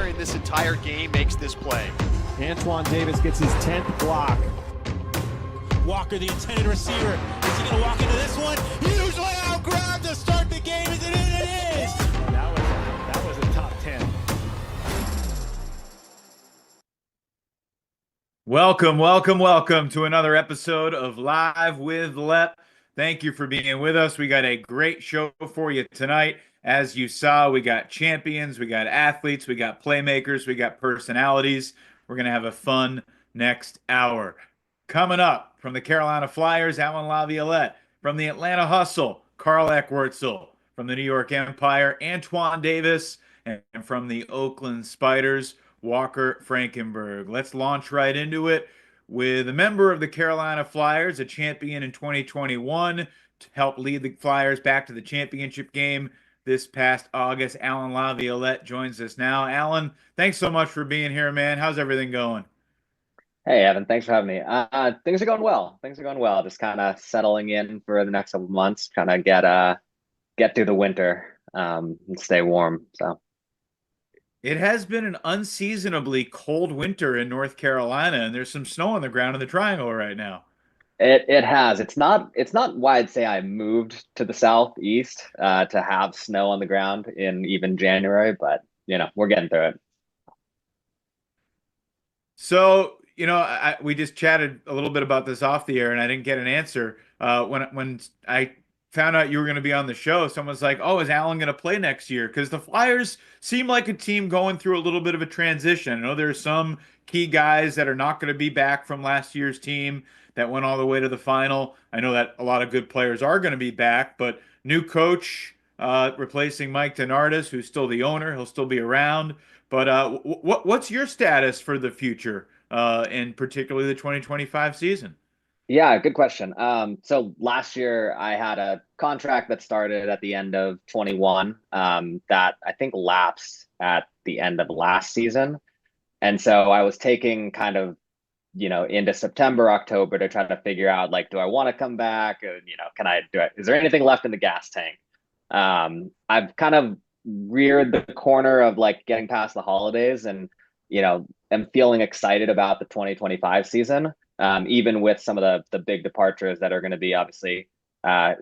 player in this entire game makes this play. Antoine Davis gets his 10th block. Walker, the intended receiver. Is he going to walk into this one? Huge layout grab to start the game. Is it in? It is. That was a top 10. Welcome to another episode of Live with Lep. Thank you for being with us. We got a great show for you tonight. As you saw, we got champions, we got athletes, we got playmakers, we got personalities. We're going to have a fun next hour. Coming up from the Carolina Flyers, Allan Laviolette. From the Atlanta Hustle, Karl Ekwurtzel. From the New York Empire, Antoine Davis. And from the Oakland Spiders, Walker Frankenberg. Let's launch right into it with a member of the Carolina Flyers, a champion in 2021, to help lead the Flyers back to the championship game this past August. Allan Laviolette joins us now. Allan, thanks so much for being here, man. How's everything going? Hey, Evan, thanks for having me. Things are going well. Just kind of settling in for the next couple of months, trying to get through the winter and stay warm. So it has been an unseasonably cold winter in North Carolina, and there's some snow on the ground in the Triangle right now. it has. It's not why I'd say I moved to the southeast to have snow on the ground in even January, but we're getting through it. So, we just chatted a little bit about this off the air, and I didn't get an answer. When I found out you were going to be on the show, someone's like, "Oh, is Allan going to play next year?" Because the Flyers seem like a team going through a little bit of a transition. I know there's some key guys that are not going to be back from last year's team that went all the way to the final. I know that a lot of good players are going to be back, but new coach replacing Mike DeNardis, who's still the owner. He'll still be around. But what's your status for the future, and particularly the 2025 season? Yeah, good question. So last year I had a contract that started at the end of 21 that I think lapsed at the end of last season. And so I was taking kind of, into September, October to try to figure out, like, do I want to come back? Is there anything left in the gas tank? I've kind of reared the corner of like getting past the holidays and, am feeling excited about the 2025 season. Even with some of the big departures that are going to be obviously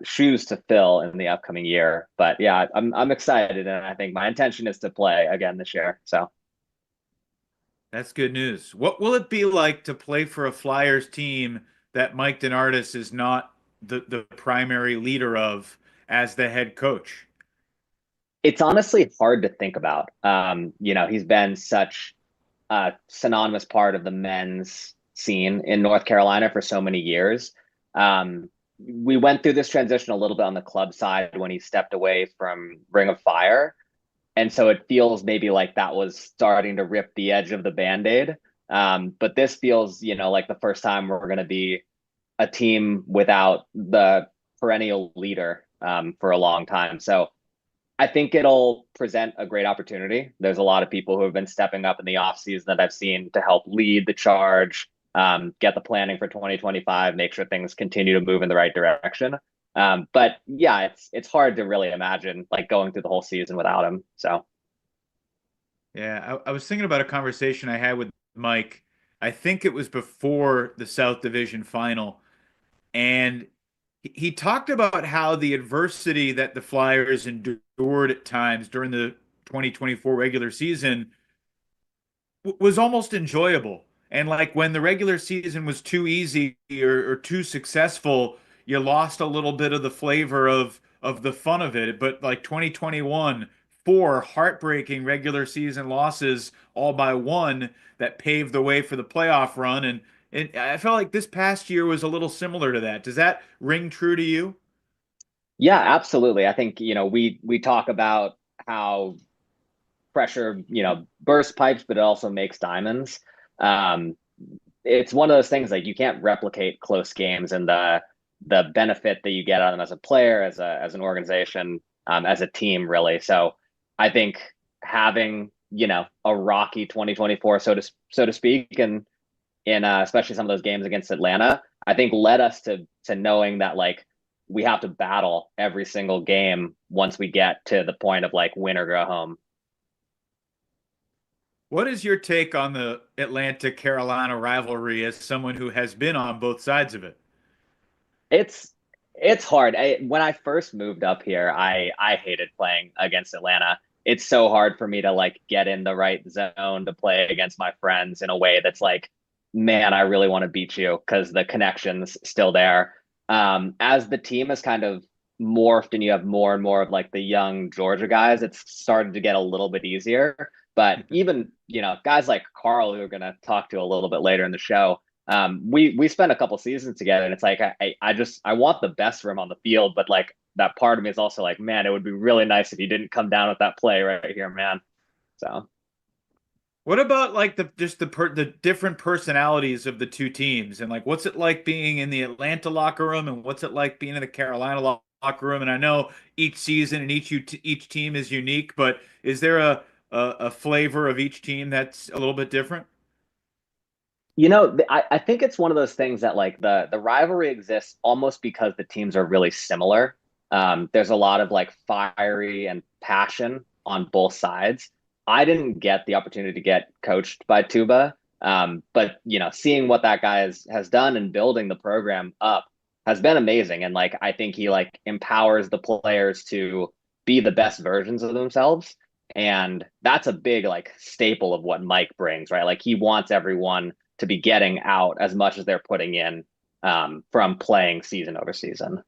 shoes to fill in the upcoming year. But yeah, I'm excited, and I think my intention is to play again this year. So that's good news. What will it be like to play for a Flyers team that Mike DeNardis is not the primary leader of as the head coach? It's honestly hard to think about. He's been such a synonymous part of the men's scene in North Carolina for so many years. We went through this transition a little bit on the club side when he stepped away from Ring of Fire. And so it feels maybe like that was starting to rip the edge of the Band-Aid. But this feels, like the first time we're going to be a team without the perennial leader for a long time. So I think it'll present a great opportunity. There's a lot of people who have been stepping up in the offseason that I've seen to help lead the charge, get the planning for 2025, make sure things continue to move in the right direction. But yeah, it's hard to really imagine like going through the whole season without him. So yeah, I was thinking about a conversation I had with Mike. I think it was before the South Division final, and he talked about how the adversity that the Flyers endured at times during the 2024 regular season was almost enjoyable. And like when the regular season was too easy or too successful, you lost a little bit of the flavor of the fun of it. But like 2021, 4 heartbreaking regular season losses all by one that paved the way for the playoff run. And I felt like this past year was a little similar to that. Does that ring true to you? yeah, absolutely. I think, we talk about how pressure, bursts pipes, but it also makes diamonds. It's one of those things like you can't replicate close games and the benefit that you get out of them as a player, as an organization, as a team, really. So I think having, a rocky 2024, so to speak, and in especially some of those games against Atlanta, I think led us to knowing that like we have to battle every single game once we get to the point of like win or go home. What is your take on the Atlanta-Carolina rivalry as someone who has been on both sides of it? It's it's hard. When I first moved up here, I hated playing against Atlanta. It's so hard for me to like get in the right zone to play against my friends in a way that's like, man, I really want to beat you because the connection's still there. As the team has kind of morphed and you have more and more of like the young Georgia guys, it's started to get a little bit easier. But even, guys like Karl, who we're going to talk to a little bit later in the show, we spent a couple seasons together, and it's like I want the best for him on the field, but like that part of me is also like, man, it would be really nice if you didn't come down with that play right here, man. So What about like the different personalities of the two teams, and like what's it like being in the Atlanta locker room and what's it like being in the Carolina locker room? And I know each season and each team is unique, but is there a flavor of each team that's a little bit different? I think it's one of those things that like the rivalry exists almost because the teams are really similar. There's a lot of like fiery and passion on both sides. I didn't get the opportunity to get coached by Tuba, but seeing what that guy has done and building the program up has been amazing. And like I think he like empowers the players to be the best versions of themselves. And that's a big like staple of what Mike brings, right? Like he wants everyone to be getting out as much as they're putting in from playing season over season.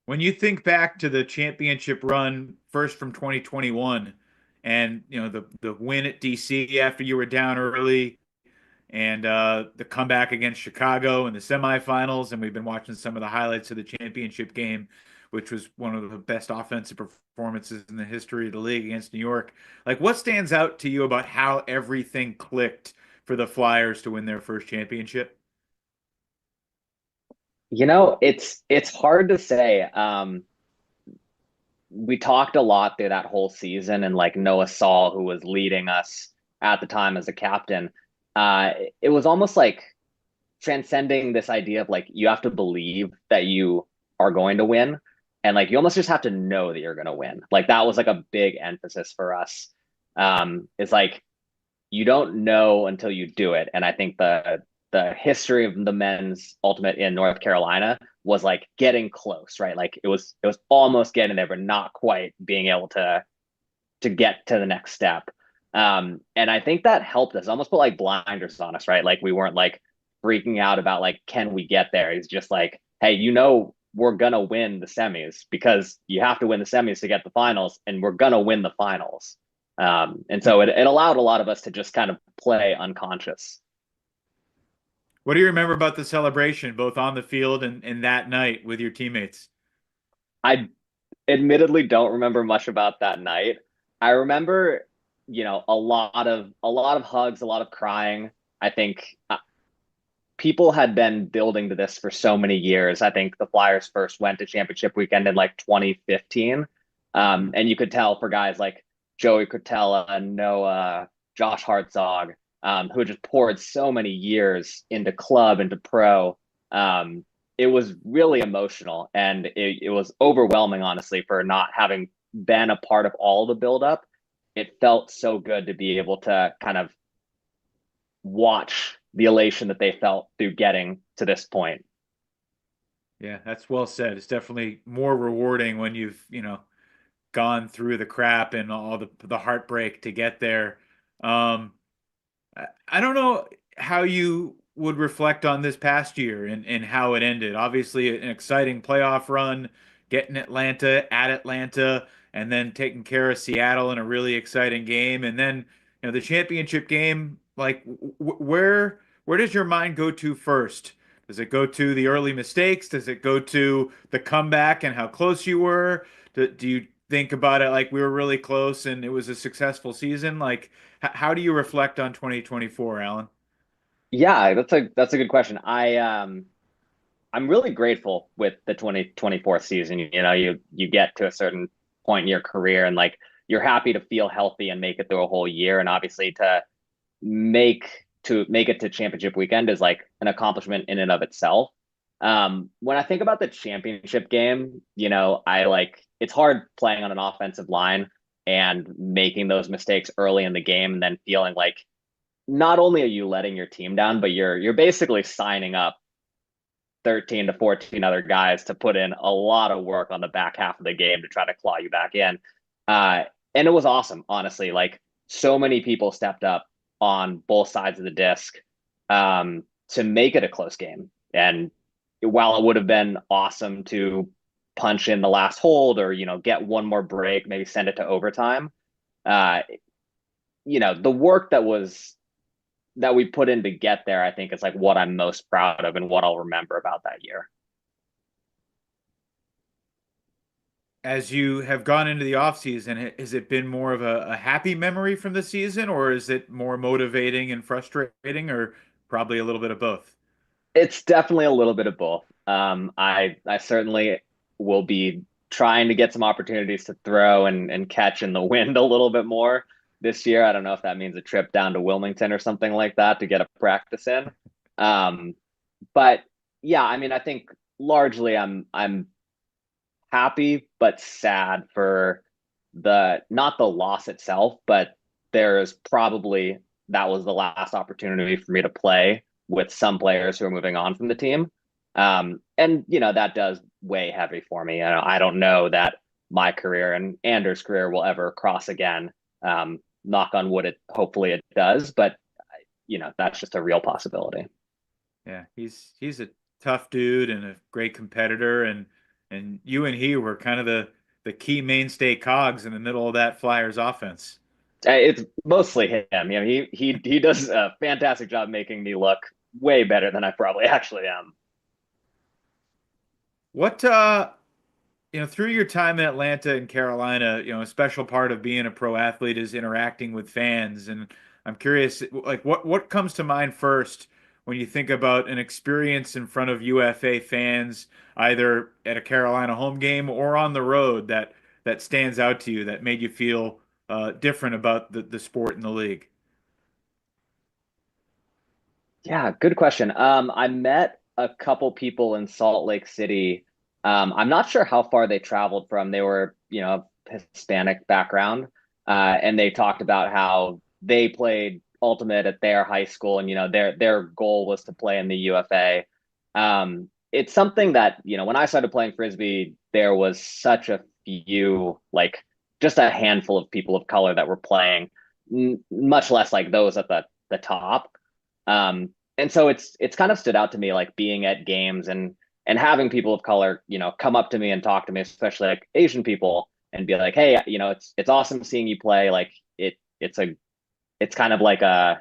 When you think back to the championship run first from 2021 and the win at DC after you were down early and the comeback against Chicago in the semifinals, and we've been watching some of the highlights of the championship game, which was one of the best offensive performances in the history of the league against New York. Like, what stands out to you about how everything clicked for the Flyers to win their first championship? It's hard to say. We talked a lot through that whole season, and like Noah Saul, who was leading us at the time as a captain, it was almost like transcending this idea of like you have to believe that you are going to win, and like you almost just have to know that you're going to win. Like that was like a big emphasis for us. It's like you don't know until you do it, and I think the history of the men's ultimate in North Carolina was like getting close, right? Like it was almost getting there, but not quite being able to get to the next step. And I think that helped us, almost put like blinders on us, right? Like we weren't like freaking out about like, can we get there? It's just like, hey, we're gonna win the semis because you have to win the semis to get the finals, and we're gonna win the finals. And so it allowed a lot of us to just kind of play unconscious. What do you remember about the celebration, both on the field and that night with your teammates? I admittedly don't remember much about that night. I remember, a lot of hugs, a lot of crying. I think people had been building to this for so many years. I think the Flyers first went to championship weekend in like 2015. And you could tell for guys like Joey Curtella, Noah, Josh Hartzog, who just poured so many years into club, into pro. It was really emotional, and it was overwhelming, honestly, for not having been a part of all the buildup. It felt so good to be able to kind of watch the elation that they felt through getting to this point. Yeah, that's well said. It's definitely more rewarding when you've, gone through the crap and all the heartbreak to get there. I don't know how you would reflect on this past year and how it ended. Obviously, an exciting playoff run, getting Atlanta at Atlanta, and then taking care of Seattle in a really exciting game, and then the championship game. Like, where does your mind go to first? Does it go to the early mistakes? Does it go to the comeback and how close you were? Do you think about it like we were really close and it was a successful season? Like, how do you reflect on 2024, Allan? Yeah, that's a good question. I'm really grateful with the 2024 season. You get to a certain point in your career, and like you're happy to feel healthy and make it through a whole year, and obviously to make it to championship weekend is like an accomplishment in and of itself. When I think about the championship game, I like it's hard playing on an offensive line. and making those mistakes early in the game, and then feeling like not only are you letting your team down, but you're basically signing up 13 to 14 other guys to put in a lot of work on the back half of the game to try to claw you back in. And it was awesome, honestly. Like, so many people stepped up on both sides of the disc to make it a close game. And while it would have been awesome to punch in the last hold or, get one more break, maybe send it to overtime, the work that we put in to get there, I think is like what I'm most proud of and what I'll remember about that year. As you have gone into the offseason, has it been more of a happy memory from the season, or is it more motivating and frustrating, or probably a little bit of both? It's definitely a little bit of both. I certainly will be trying to get some opportunities to throw and catch in the wind a little bit more this year. I don't know if that means a trip down to Wilmington or something like that to get a practice in. But yeah, I mean, I think largely I'm happy but sad for not the loss itself, but there's probably that was the last opportunity for me to play with some players who are moving on from the team. And that does weigh heavy for me. I don't know that my career and Anders' career will ever cross again. Knock on wood, hopefully it does, but that's just a real possibility. Yeah, he's a tough dude and a great competitor, and you and he were kind of the key mainstay cogs in the middle of that Flyers offense. It's mostly him. He does a fantastic job making me look way better than I probably actually am. What through your time in Atlanta and Carolina, a special part of being a pro athlete is interacting with fans. And I'm curious, like, what comes to mind first when you think about an experience in front of UFA fans, either at a Carolina home game or on the road, that stands out to you, that made you feel different about the sport and the league? Yeah, good question. I met a couple people in Salt Lake City. I'm not sure how far they traveled from. They were, Hispanic background, and they talked about how they played Ultimate at their high school, and their goal was to play in the UFA. It's something that when I started playing Frisbee, there was such a few, like just a handful of people of color that were playing, much less like those at the top. And so it's kind of stood out to me, like being at games and having people of color, come up to me and talk to me, especially like Asian people, and be like, hey, it's awesome seeing you play. Like it's kind of like an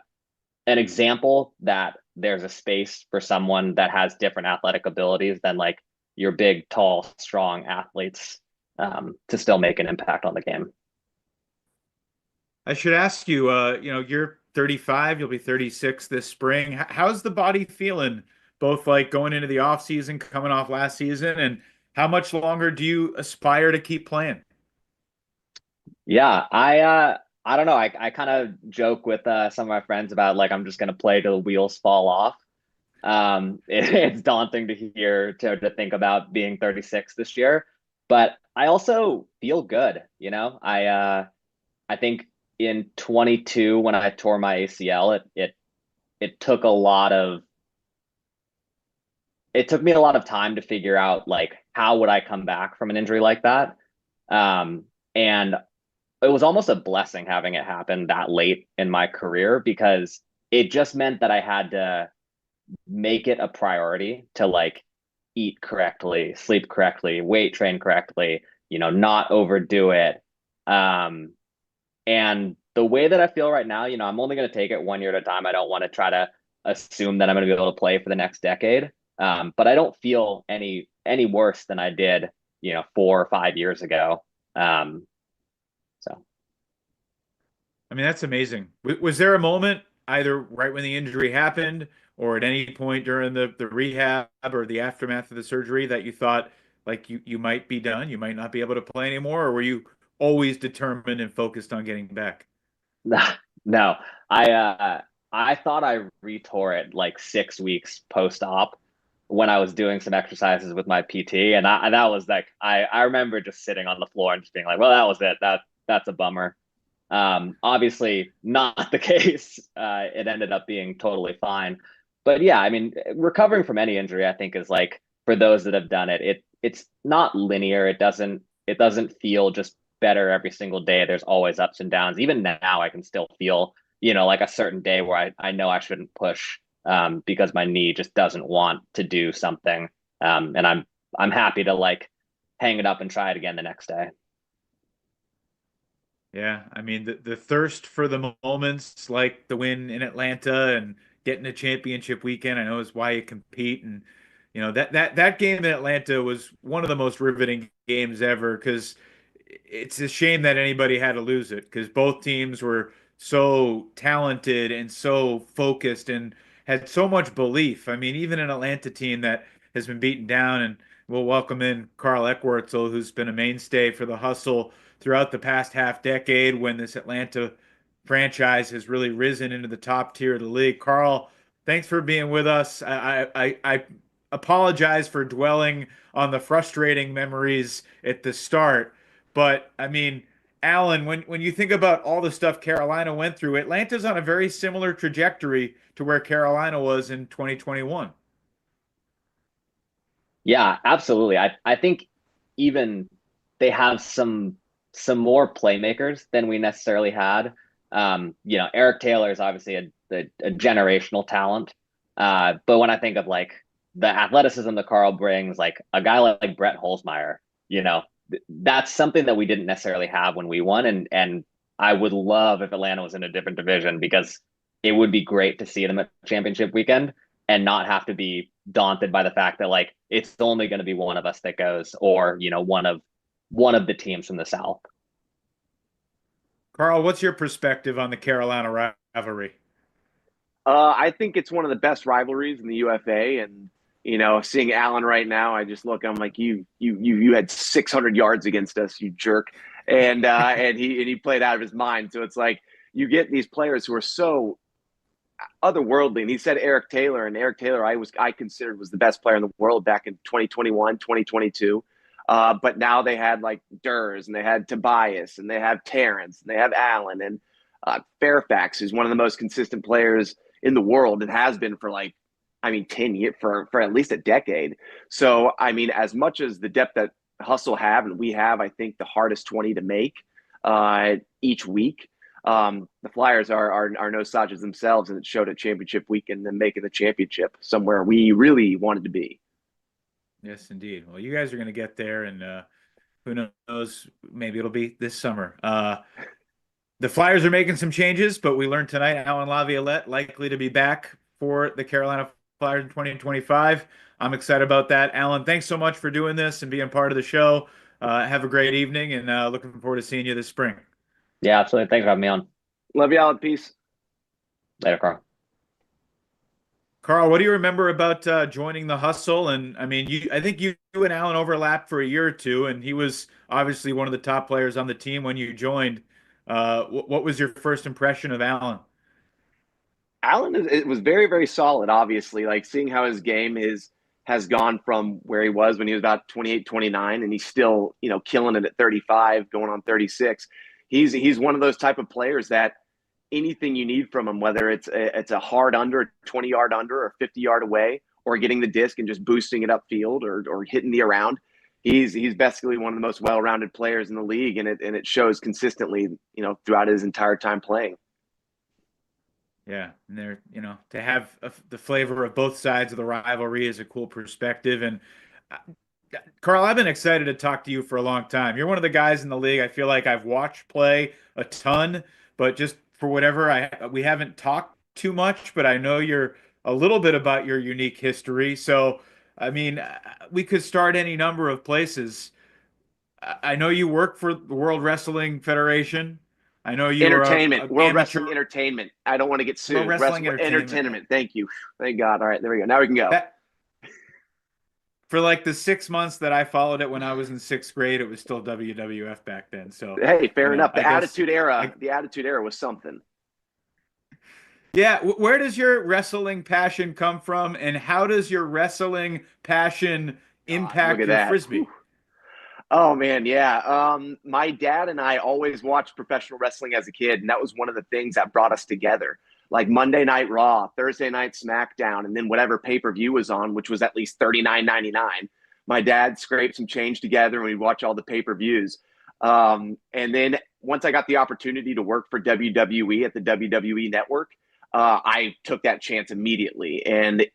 example that there's a space for someone that has different athletic abilities than like your big, tall, strong athletes to still make an impact on the game. I should ask you, you're 35, you'll be 36 this spring. How's the body feeling, both like going into the off season, coming off last season, and how much longer do you aspire to keep playing? Yeah, I don't know. I kind of joke with some of my friends about like I'm just going to play till the wheels fall off. It's daunting to hear to think about being 36 this year, but I also feel good. I think in 22 when I tore my ACL, it took me a lot of time to figure out like how would I come back from an injury like that, and it was almost a blessing having it happen that late in my career, because it just meant that I had to make it a priority to like eat correctly, sleep correctly, weight train correctly, not overdo it. And the way that I feel right now, I'm only going to take it 1 year at a time. I don't want to try to assume that I'm going to be able to play for the next decade. But I don't feel any worse than I did, 4 or 5 years ago. So. I mean, that's amazing. Was there a moment, either right when the injury happened or at any point during the rehab or the aftermath of the surgery, that you thought like you might be done, you might not be able to play anymore, or were you always determined and focused on getting back? No, I thought I retore it like 6 weeks post-op when I was doing some exercises with my PT, and that was like I remember just sitting on the floor and just being like, well, that was it. that's a bummer. Obviously not the case. It ended up being totally fine. But yeah, I mean, recovering from any injury, I think is like for those that have done it, it's not linear. It doesn't feel just better every single day. There's always ups and downs. Even now I can still feel, like a certain day where I know I shouldn't push because my knee just doesn't want to do something. And I'm happy to like hang it up and try it again the next day. Yeah, I mean the thirst for the moments like the win in Atlanta and getting a championship weekend, I know is why you compete. And that game in Atlanta was one of the most riveting games ever because it's a shame that anybody had to lose it because both teams were so talented and so focused and had so much belief. I mean, even an Atlanta team that has been beaten down, and we'll welcome in Karl Ekwurtzel, who's been a mainstay for the hustle throughout the past half decade when this Atlanta franchise has really risen into the top tier of the league. Karl, thanks for being with us. I apologize for dwelling on the frustrating memories at the start, but I mean, Allan, when you think about all the stuff Carolina went through, Atlanta's on a very similar trajectory to where Carolina was in 2021. Yeah, absolutely. I think even they have some more playmakers than we necessarily had. Eric Taylor is obviously a generational talent. But when I think of like the athleticism that Karl brings, like a guy like Brett Holzmeyer, that's something that we didn't necessarily have when we won. And I would love if Atlanta was in a different division because it would be great to see them at championship weekend and not have to be daunted by the fact that like it's only going to be one of us that goes, or one of the teams from the South. Karl, what's your perspective on the Carolina rivalry? I think it's one of the best rivalries in the UFA, and seeing Allan right now, I just look. I'm like, you had 600 yards against us, you jerk, and he played out of his mind. So it's like you get these players who are so otherworldly. And he said Eric Taylor, and Eric Taylor, I considered was the best player in the world back in 2021, 2022. But now they had like Durs, and they had Tobias, and they have Terrence, and they have Allan, and Fairfax, who's one of the most consistent players in the world and has been for 10 years, for at least a decade. So, I mean, as much as the depth that Hustle have, and we have, I think, the hardest 20 to make each week. The Flyers are no slouches themselves, and it showed at championship weekend and making the championship somewhere we really wanted to be. Yes, indeed. Well, you guys are going to get there, and who knows? Maybe it'll be this summer. The Flyers are making some changes, but we learned tonight Allan Laviolette likely to be back for the Carolina Flyers in 2025. I'm excited about that. Allan, thanks so much for doing this and being part of the show. Have a great evening, and looking forward to seeing you this spring. Yeah, absolutely. Thanks for having me on. Love you all. Peace. Later, Karl. Karl, what do you remember about joining the Hustle? And I mean, I think you and Allan overlapped for a year or two, and he was obviously one of the top players on the team when you joined. What was your first impression of Allan? Allan it was very, very solid, obviously. Like seeing how his game has gone from where he was when he was about 28, 29, and he's still, killing it at 35, going on 36. He's one of those type of players that anything you need from him, whether it's a hard under, 20-yard under, or 50-yard away, or getting the disc and just boosting it upfield, or hitting the around, he's basically one of the most well-rounded players in the league, and it shows consistently, throughout his entire time playing. Yeah, and there, to have the flavor of both sides of the rivalry is a cool perspective. And Karl, I've been excited to talk to you for a long time. You're one of the guys in the league I feel like I've watched play a ton, but just for whatever we haven't talked too much. But I know you're a little bit about your unique history. So, I mean, we could start any number of places. I know you work for the World Wrestling Federation. I know you entertainment, World amateur Wrestling Entertainment. I don't want to get sued. World Wrestling Entertainment. Thank you. Thank God. All right, there we go. Now we can go. For like the 6 months that I followed it when I was in sixth grade, it was still WWF back then. So hey, fair enough. The Attitude Era was something. Yeah, where does your wrestling passion come from, and how does your wrestling passion impact your Frisbee? Oh man, yeah. My dad and I always watched professional wrestling as a kid, and that was one of the things that brought us together. Like Monday Night Raw, Thursday Night SmackDown, and then whatever pay-per-view was on, which was at least $39.99. My dad scraped some change together, and we'd watch all the pay-per-views. And then once I got the opportunity to work for WWE at the WWE Network, I took that chance immediately. And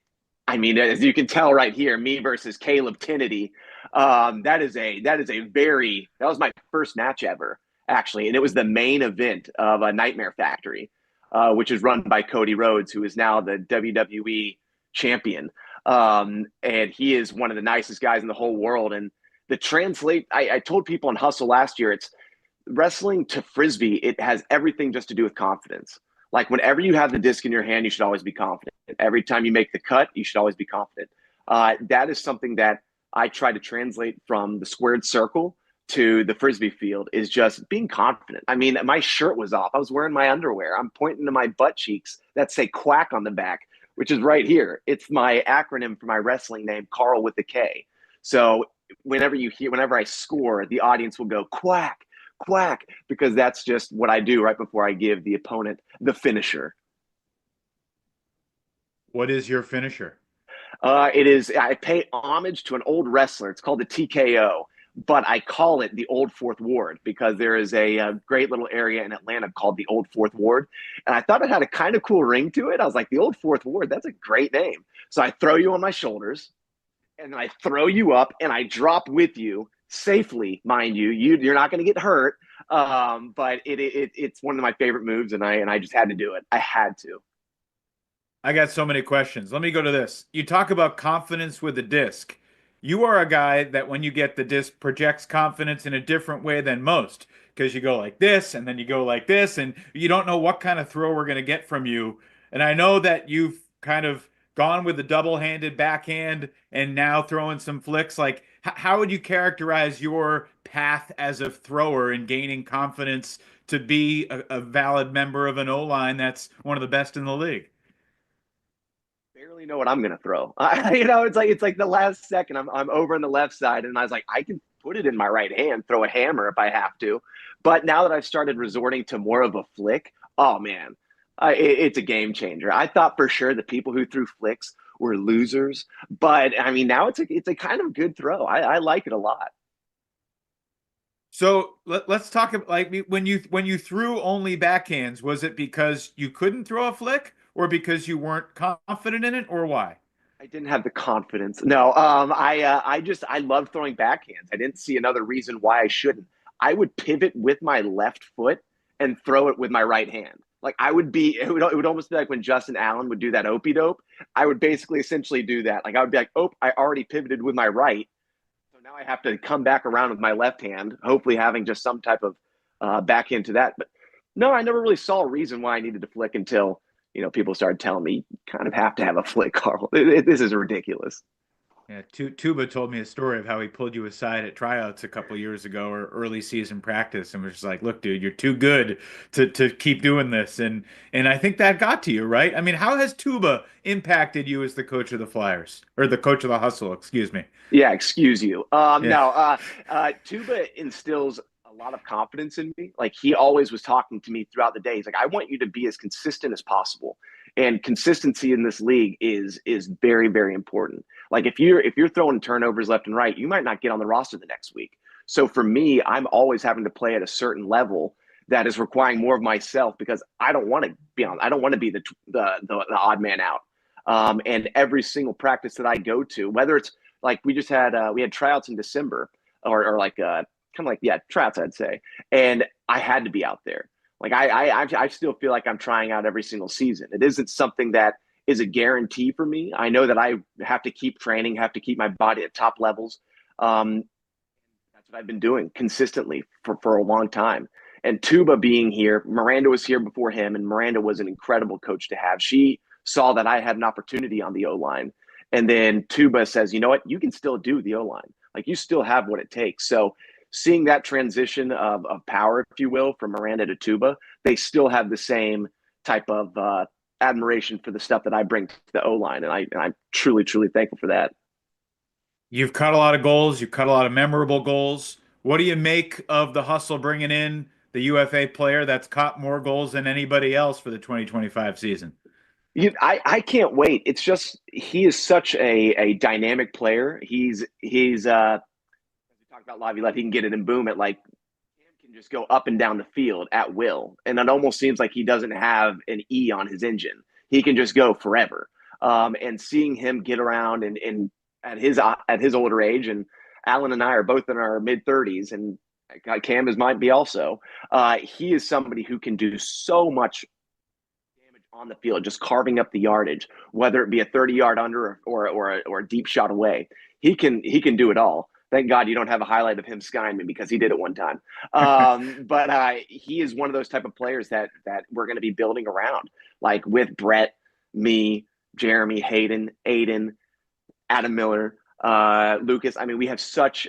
I mean, as you can tell right here, me versus Caleb Kennedy. That was my first match ever, actually, and it was the main event of a Nightmare Factory, which is run by Cody Rhodes, who is now the WWE champion. And he is one of the nicest guys in the whole world. And I told people in Hustle last year, it's wrestling to Frisbee. It has everything just to do with confidence. Like whenever you have the disc in your hand, you should always be confident. Every time you make the cut, you should always be confident. That is something that I try to translate from the squared circle to the Frisbee field, is just being confident. I mean, my shirt was off. I was wearing my underwear. I'm pointing to my butt cheeks that say quack on the back, which is right here. It's my acronym for my wrestling name, Karl with the K. So whenever I score, the audience will go quack, quack, because that's just what I do right before I give the opponent the finisher. What is your finisher? I pay homage to an old wrestler. It's called the TKO, but I call it the Old Fourth Ward because there is a great little area in Atlanta called the Old Fourth Ward. And I thought it had a kind of cool ring to it. I was like, the Old Fourth Ward, that's a great name. So I throw you on my shoulders, and then I throw you up, and I drop with you safely, mind you. You're not going to get hurt, but it's one of my favorite moves, and I just had to do it. I had to. I got so many questions. Let me go to this. You talk about confidence with the disc. You are a guy that when you get the disc projects confidence in a different way than most, because you go like this and then you go like this, and you don't know what kind of throw we're going to get from you. And I know that you've kind of gone with the double-handed backhand and now throwing some flicks. Like, how would you characterize your path as a thrower in gaining confidence to be a valid member of an O-line that's one of the best in the league? Barely know what I'm gonna throw. It's like the last second. I'm over on the left side, and I was like, I can put it in my right hand, throw a hammer if I have to. But now that I've started resorting to more of a flick, oh man, it's a game changer. I thought for sure the people who threw flicks were losers, but I mean now it's a kind of good throw. I like it a lot. So let's talk about, like, when you threw only backhands, was it because you couldn't throw a flick, or because you weren't confident in it, or why? I didn't have the confidence. No, I loved throwing backhands. I didn't see another reason why I shouldn't. I would pivot with my left foot and throw it with my right hand. Like it would almost be like when Justin Allan would do that opie dope. I would basically essentially do that. Like I would be like, oh, I already pivoted with my right, so now I have to come back around with my left hand, hopefully having just some type of backhand to that. But no, I never really saw a reason why I needed to flick until people started telling me you kind of have to have a flick, Karl. This is ridiculous. Yeah, Tuba told me a story of how he pulled you aside at tryouts a couple years ago, or early season practice, and was just like, "Look, dude, you're too good to keep doing this." And I think that got to you, right? I mean, how has Tuba impacted you as the coach of the Flyers, or the coach of the Hustle? Excuse me. Yeah, excuse you. Yeah. No, Tuba instills a lot of confidence in me. Like he always was talking to me throughout the day. He's like, I want you to be as consistent as possible. And consistency in this league is very, very important. Like if you're throwing turnovers left and right, you might not get on the roster the next week. So for me, I'm always having to play at a certain level that is requiring more of myself, because I don't want to be the odd man out. And every single practice that I go to, whether it's like we had tryouts in December, or like tryouts, I'd say, and I had to be out there. Like I still feel like I'm trying out every single season. It isn't something that is a guarantee for me. I know that I have to keep training, have to keep my body at top levels. That's what I've been doing consistently for a long time. And Tuba being here, Miranda was here before him, and Miranda was an incredible coach to have. She saw that I had an opportunity on the O-line. And then Tuba says, you know what, you can still do the O-line. Like you still have what it takes. So seeing that transition of power, if you will, from Miranda to Tuba, they still have the same type of admiration for the stuff that I bring to the O-line. And I'm truly, truly thankful for that. You've cut a lot of goals. You've cut a lot of memorable goals. What do you make of the Hustle bringing in the UFA player that's caught more goals than anybody else for the 2025 season? I can't wait. It's just he is such a dynamic player. He's as we talked about Laviolette, he can get it and boom it like can just go up and down the field at will. And it almost seems like he doesn't have an E on his engine. He can just go forever. And seeing him get around and at his older age, and Allan and I are both in our mid-30s, and Cam might be also. He is somebody who can do so much damage on the field, just carving up the yardage, whether it be a 30-yard under or a deep shot away. He can do it all. Thank God you don't have a highlight of him skying me because he did it one time. But he is one of those type of players that we're going to be building around, like with Brett, me, Jeremy, Hayden, Aiden, Adam Miller, Lucas. I mean, we have such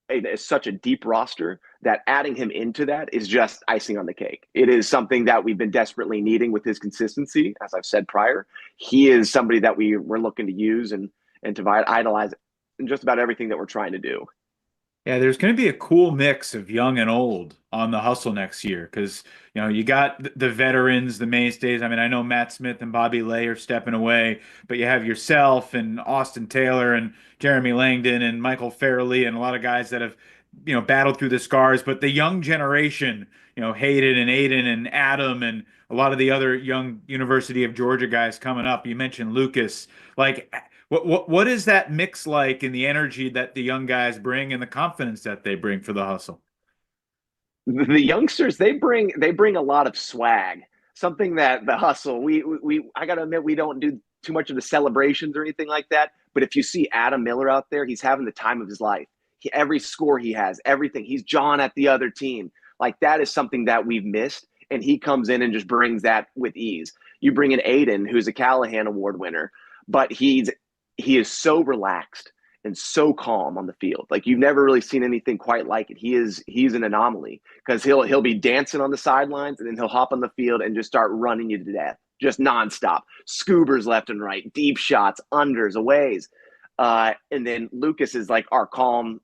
a deep roster that adding him into that is just icing on the cake. It is something that we've been desperately needing with his consistency. As I've said prior, he is somebody that we're looking to use and to idolize in just about everything that we're trying to do. Yeah, there's going to be a cool mix of young and old on the Hustle next year because, you got the veterans, the mainstays. I mean, I know Matt Smith and Bobby Lay are stepping away, but you have yourself and Austin Taylor and Jeremy Langdon and Michael Fairley and a lot of guys that have, battled through the scars. But the young generation, Hayden and Aiden and Adam and a lot of the other young University of Georgia guys coming up. You mentioned Lucas. Like, what is that mix like in the energy that the young guys bring and the confidence that they bring for the Hustle? The youngsters, they bring a lot of swag. Something that the Hustle, I got to admit, we don't do too much of the celebrations or anything like that. But if you see Adam Miller out there, he's having the time of his life. Every score he has, everything, he's jawing at the other team. Like, that is something that we've missed, and he comes in and just brings that with ease. You bring in Aiden, who's a Callahan Award winner, but he is so relaxed and so calm on the field. Like, you've never really seen anything quite like it. He's an anomaly because he'll be dancing on the sidelines and then he'll hop on the field and just start running you to death, just nonstop. Scoobers left and right, deep shots, unders, aways. And then Lucas is like our calm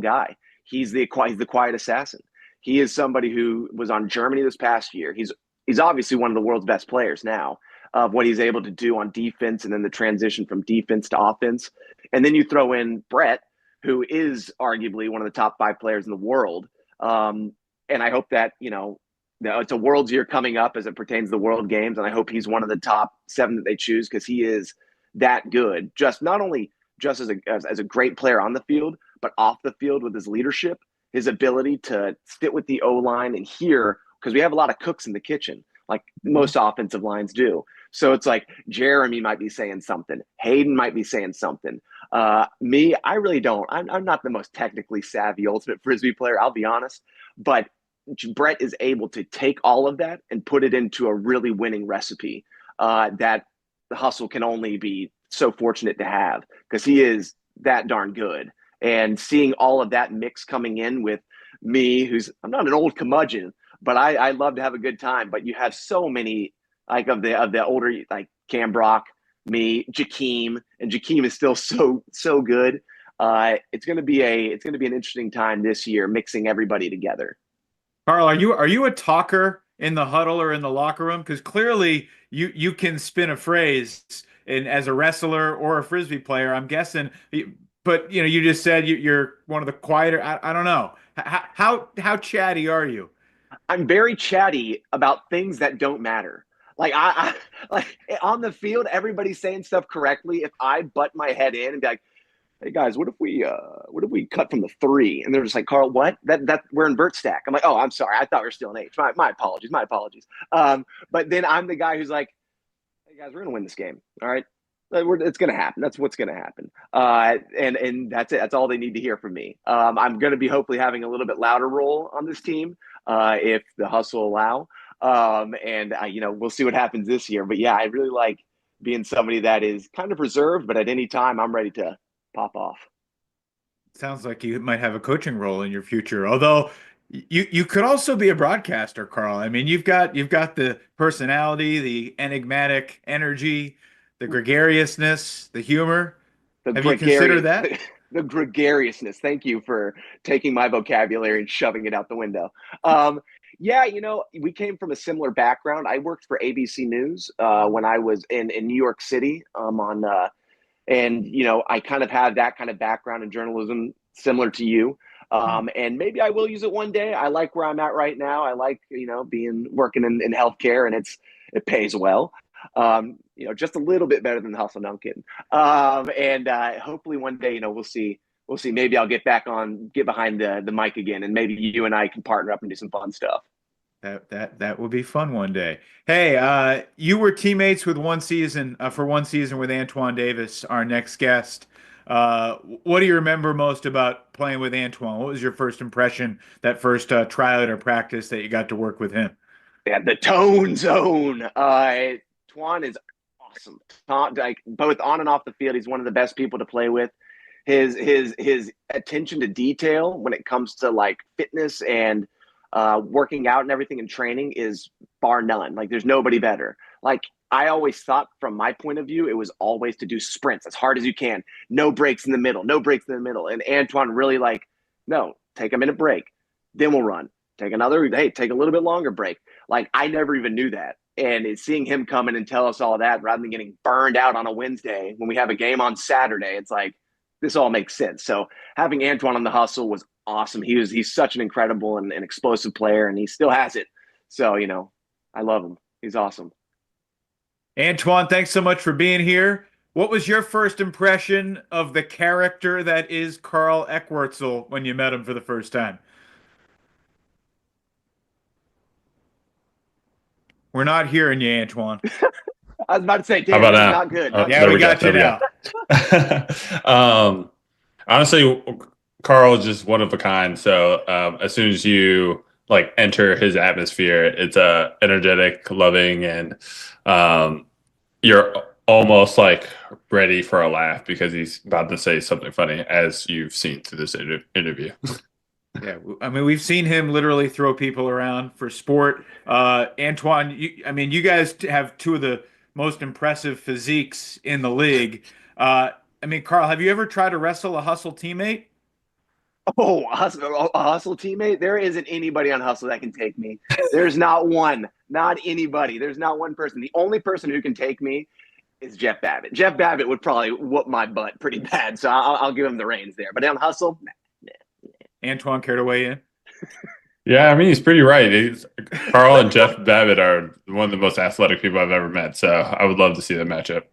guy. He's the quiet assassin. He is somebody who was on Germany this past year. He's obviously one of the world's best players now, of what he's able to do on defense and then the transition from defense to offense. And then you throw in Brett, who is arguably one of the top 5 players in the world. And I hope that, it's a World's year coming up as it pertains to the World Games. And I hope he's one of the top 7 that they choose because he is that good. Just not only just as a great player on the field, but off the field with his leadership, his ability to sit with the O-line and hear, because we have a lot of cooks in the kitchen, like most offensive lines do. So it's like Jeremy might be saying something. Hayden might be saying something. Me, I really don't. I'm not the most technically savvy ultimate Frisbee player, I'll be honest. But Brett is able to take all of that and put it into a really winning recipe that the Hustle can only be so fortunate to have because he is that darn good. And seeing all of that mix coming in with me, I'm not an old curmudgeon, but I love to have a good time. But you have so many like of the older, like Cam Brock, me, Jakeem, and Jakeem is still so good. It's gonna be an interesting time this year, mixing everybody together. Karl, are you a talker in the huddle or in the locker room? Because clearly you can spin a phrase as a wrestler or a Frisbee player, I'm guessing. But you just said you're one of the quieter. I don't know. How chatty are you? I'm very chatty about things that don't matter. Like I like on the field, everybody's saying stuff correctly. If I butt my head in and be like, "Hey guys, what if we cut from the 3?" And they're just like, "Karl, what? That we're in vert stack." I'm like, "Oh, I'm sorry. I thought we were still in H. My apologies. My apologies." But then I'm the guy who's like, "Hey guys, we're gonna win this game. All right, it's gonna happen. That's what's gonna happen." And that's it. That's all they need to hear from me. I'm gonna be hopefully having a little bit louder role on this team if the Hustle allow. We'll see what happens this year. But yeah, I really like being somebody that is kind of reserved, but at any time I'm ready to pop off. Sounds like you might have a coaching role in your future. Although you could also be a broadcaster, Karl. I mean, you've got the personality, the enigmatic energy, the gregariousness, the humor. Have you considered that? The gregariousness. Thank you for taking my vocabulary and shoving it out the window. Yeah, we came from a similar background. I worked for ABC News when I was in New York City and I kind of had that kind of background in journalism similar to you. And maybe I will use it one day. I like where I'm at right now. I like, working in healthcare, and it pays well. Just a little bit better than the hustle. No, I'm kidding. And hopefully one day, we'll see. Maybe I'll get behind the mic again, and maybe you and I can partner up and do some fun stuff. That would be fun one day. Hey, you were teammates with for one season with Antoine Davis, our next guest. What do you remember most about playing with Antoine? What was your first impression, that first tryout or practice that you got to work with him? Yeah, the tone zone. Antoine is awesome. Like both on and off the field, he's one of the best people to play with. His attention to detail when it comes to like fitness and working out and everything and training is bar none. Like there's nobody better. Like I always thought from my point of view, it was always to do sprints as hard as you can. No breaks in the middle. And Antoine really no, take a minute break. Then we'll run. Take a little bit longer break. Like I never even knew that. And it's seeing him come in and tell us all that rather than getting burned out on a Wednesday when we have a game on Saturday, it's like, this all makes sense. So having Antoine on the hustle was awesome. He's such an incredible and explosive player, and he still has it. So, I love him. He's awesome. Antoine, thanks so much for being here. What was your first impression of the character that is Karl Ekwurtzel when you met him for the first time? We're not hearing you, Antoine. I was about to say, damn, how about now? Not good. Yeah, we got you now. Honestly, Karl is just one of a kind. So as soon as you enter his atmosphere, it's energetic, loving, and you're almost ready for a laugh because he's about to say something funny, as you've seen through this interview. Yeah, I mean, we've seen him literally throw people around for sport. Antoine, you guys have two of the most impressive physiques in the league. Karl, have you ever tried to wrestle a hustle teammate? Oh, a hustle teammate? There isn't anybody on hustle that can take me. There's not one. Not anybody. There's not one person. The only person who can take me is Jeff Babbitt. Jeff Babbitt would probably whoop my butt pretty bad, so I'll give him the reins there. But on hustle, nah. Antoine, care to weigh in? Yeah, he's pretty right. Karl and Jeff Babbitt are one of the most athletic people I've ever met, so I would love to see that matchup.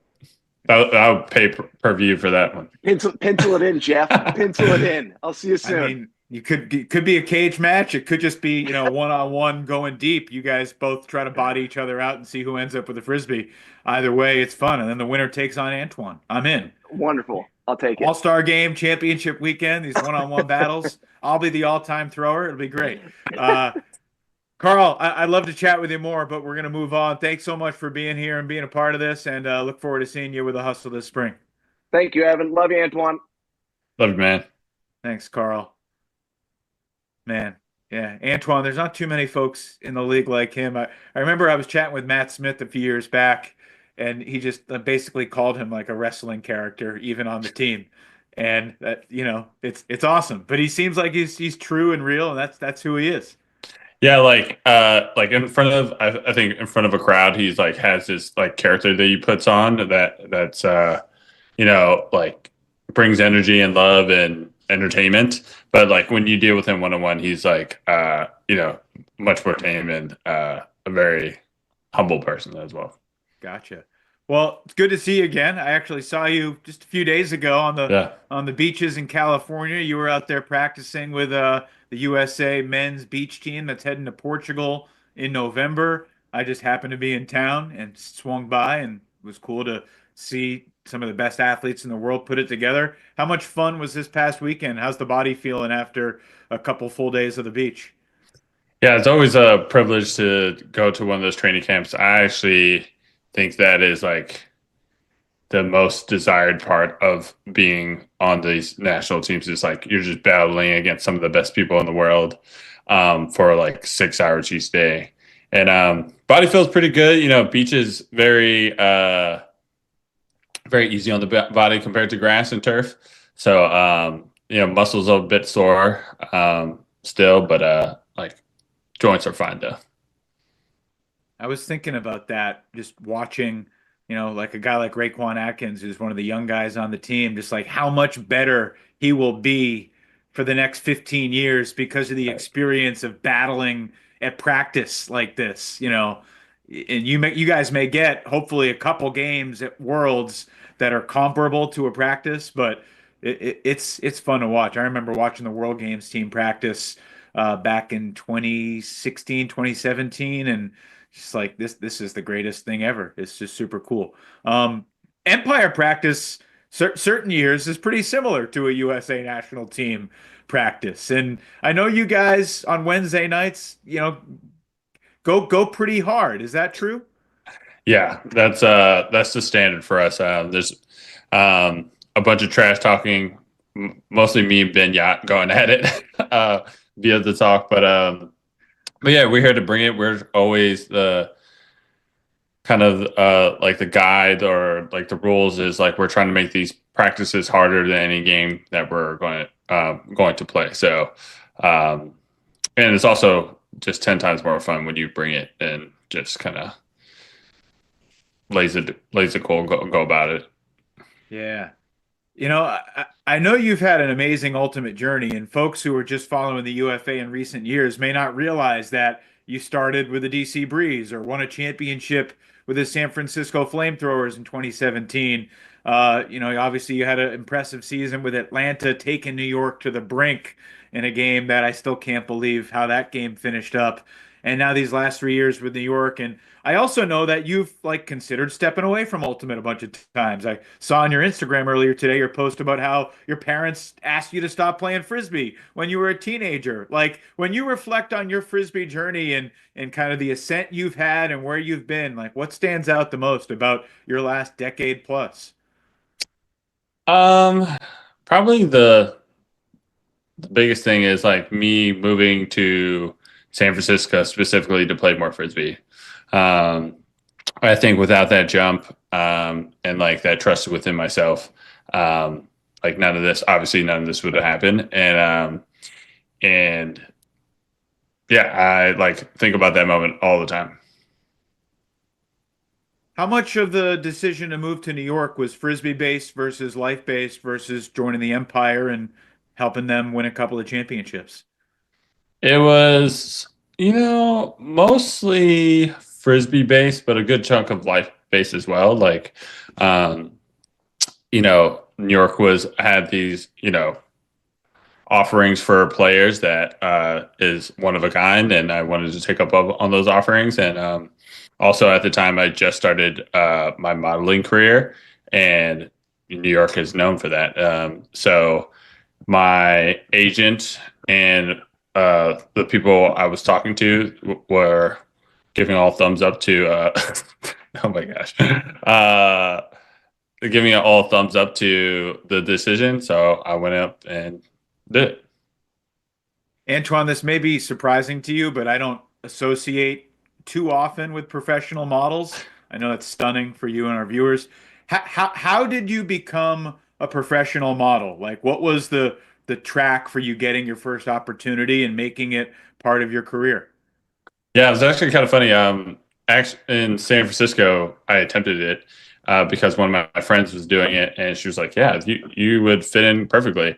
I would pay per view for that one. Pencil it in, Jeff. Pencil it in. I'll see you soon. It could be a cage match. It could just be one-on-one going deep. You guys both try to body each other out and see who ends up with the Frisbee. Either way, it's fun. And then the winner takes on Antoine. I'm in. Wonderful. I'll take it. All-Star game, championship weekend, these one-on-one battles. I'll be the all-time thrower. It'll be great. Karl, I'd love to chat with you more, but we're going to move on. Thanks so much for being here and being a part of this, and look forward to seeing you with the hustle this spring. Thank you, Evan. Love you, Antoine. Love you, man. Thanks, Karl. Man, yeah. Antoine, there's not too many folks in the league like him. I remember I was chatting with Matt Smith a few years back, and he just basically called him like a wrestling character, even on the team. And that, it's awesome. But he seems like he's true and real, and that's who he is. Yeah, in front of I think in front of a crowd, he's has this character that he puts on that's brings energy and love and entertainment. But when you deal with him one-on-one, he's much more tame and a very humble person as well. Gotcha. Well, it's good to see you again. I actually saw you just a few days ago on the beaches in California. You were out there practicing with the USA men's beach team that's heading to Portugal in November. I just happened to be in town and swung by, and it was cool to see some of the best athletes in the world put it together. How much fun was this past weekend? How's the body feeling after a couple full days of the beach? Yeah, it's always a privilege to go to one of those training camps. I actually think that is the most desired part of being on these national teams is you're just battling against some of the best people in the world for 6 hours each day. And body feels pretty good. Beach is very easy on the body compared to grass and turf. So, muscles are a bit sore still, but like joints are fine though. I was thinking about that, just watching, like a guy like Raquan Atkins, who's one of the young guys on the team, just like how much better he will be for the next 15 years because of the experience of battling at practice like this, And you guys may get hopefully a couple games at Worlds that are comparable to a practice, but it's fun to watch. I remember watching the World Games team practice back in 2016, 2017, and just like this is the greatest thing ever. It's just super cool. Empire practice certain years is pretty similar to a USA national team practice, and I know you guys on Wednesday nights, go pretty hard. Is that true? Yeah, that's the standard for us. There's a bunch of trash talking, mostly me and Ben Yacht going at it via the talk, but yeah, we're here to bring it. We're always the kind of like the guide or like the rules is like we're trying to make these practices harder than any game that we're going to play. So, and it's also just 10 times more fun when you bring it and just kind of lazy cool go about it. Yeah. I know you've had an amazing ultimate journey, and folks who are just following the UFA in recent years may not realize that you started with the DC Breeze or won a championship with the San Francisco Flamethrowers in 2017. Obviously you had an impressive season with Atlanta taking New York to the brink in a game that I still can't believe how that game finished up. And now these last 3 years with New York. And I also know that you've considered stepping away from Ultimate a bunch of times. I saw on your Instagram earlier today your post about how your parents asked you to stop playing Frisbee when you were a teenager. Like when you reflect on your Frisbee journey and kind of the ascent you've had and where you've been, like what stands out the most about your last decade plus? Probably the biggest thing is like me moving to San Francisco specifically to play more Frisbee. I think without that jump and like that trust within myself, like none of this would have happened. And yeah, I like think about that moment all the time. How much of the decision to move to New York was Frisbee based versus life based versus joining the Empire and helping them win a couple of championships? It was, mostly Frisbee based, but a good chunk of life based as well. Like, New York had these, offerings for players that is one of a kind, and I wanted to take up on those offerings. And also at the time, I just started my modeling career, and New York is known for that. So my agent and the people I was talking to were giving all thumbs up to oh my gosh giving it all thumbs up to the decision, so I went up and did it. Antoine, this may be surprising to you, but I don't associate too often with professional models. I know that's stunning for you and our viewers. How did you become a professional model? Like what was the track for you getting your first opportunity and making it part of your career? Yeah, it was actually kind of funny. Actually, in San Francisco, I attempted it because one of my friends was doing it, and she was like, "Yeah, you would fit in perfectly,"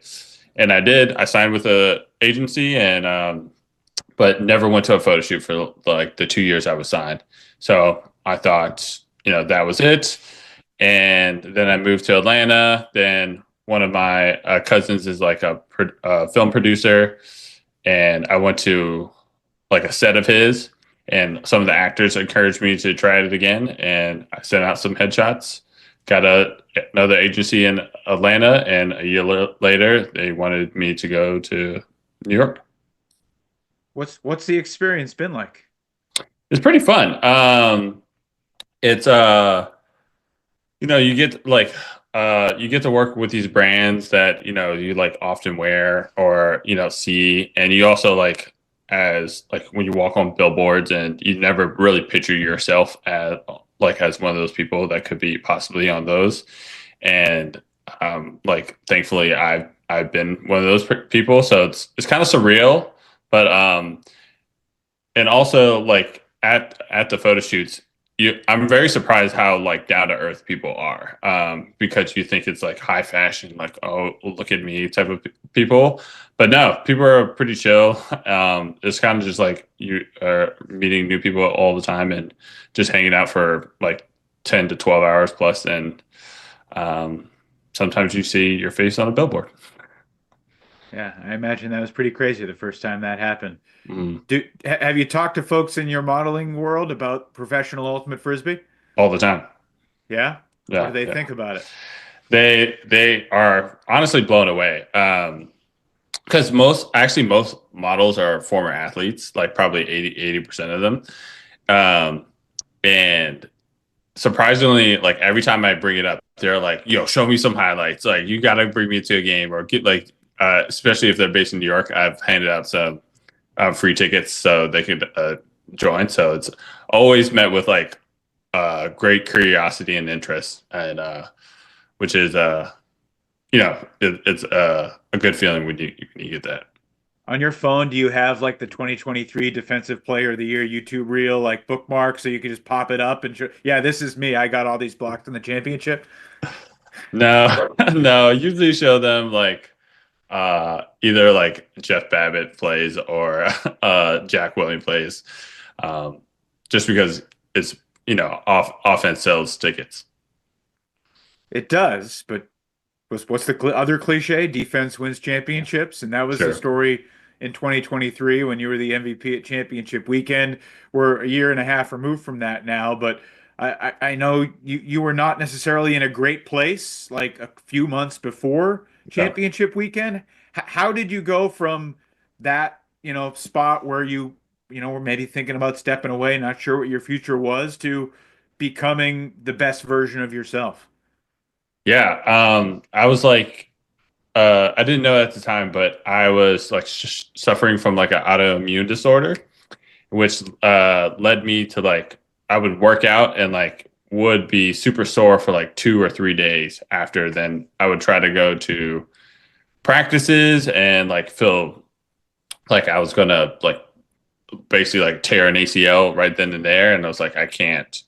and I did. I signed with a agency, and but never went to a photo shoot for like the 2 years I was signed. So I thought, that was it. And then I moved to Atlanta. Then one of my cousins is like a film producer, and I went to like a set of his, and some of the actors encouraged me to try it again, and I sent out some headshots, got another agency in Atlanta, and a year later they wanted me to go to New York. What's the experience been like? It's pretty fun. It's you get like you get to work with these brands that you like often wear or see, and you also like as like when you walk on billboards, and you never really picture yourself as one of those people that could be possibly on those. And like thankfully I've been one of those people, so it's kind of surreal, but and also like at the photo shoots, I'm very surprised how like down to earth people are, because you think it's like high fashion, like, oh, look at me type of people, but no, people are pretty chill. It's kind of just like you are meeting new people all the time and just hanging out for like 10 to 12 hours plus, and sometimes you see your face on a billboard. Yeah, I imagine that was pretty crazy the first time that happened. Mm. Have you talked to folks in your modeling world about professional ultimate frisbee? All the time. Yeah? Yeah, What do they yeah. think about it? They are honestly blown away. Because most models are former athletes, like probably 80% of them. And surprisingly, like every time I bring it up, they're like, yo, show me some highlights. Like, you got to bring me to a game, or get like, especially if they're based in New York, I've handed out some free tickets so they could join. So it's always met with like great curiosity and interest, and which is it's a good feeling when you get that. On your phone, do you have like the 2023 Defensive Player of the Year YouTube reel like bookmark so you can just pop it up and show, yeah, this is me. I got all these blocks in the championship. No, no. Usually show them like either like Jeff Babbitt plays or Jack Williams plays, just because it's offense sells tickets. It does, but what's the other cliche? Defense wins championships, and that was Sure. the story in 2023 when you were the MVP at championship weekend. We're a year and a half removed from that now, but I know you were not necessarily in a great place like a few months before championship weekend. How did you go from that, spot where you were maybe thinking about stepping away, not sure what your future was, to becoming the best version of yourself? Yeah, I was like, I didn't know at the time, but I was like suffering from like an autoimmune disorder, which led me to like, I would work out and like would be super sore for like 2 or 3 days after. Then I would try to go to practices and like feel like I was gonna like basically like tear an ACL right then and there, and I was like, I can't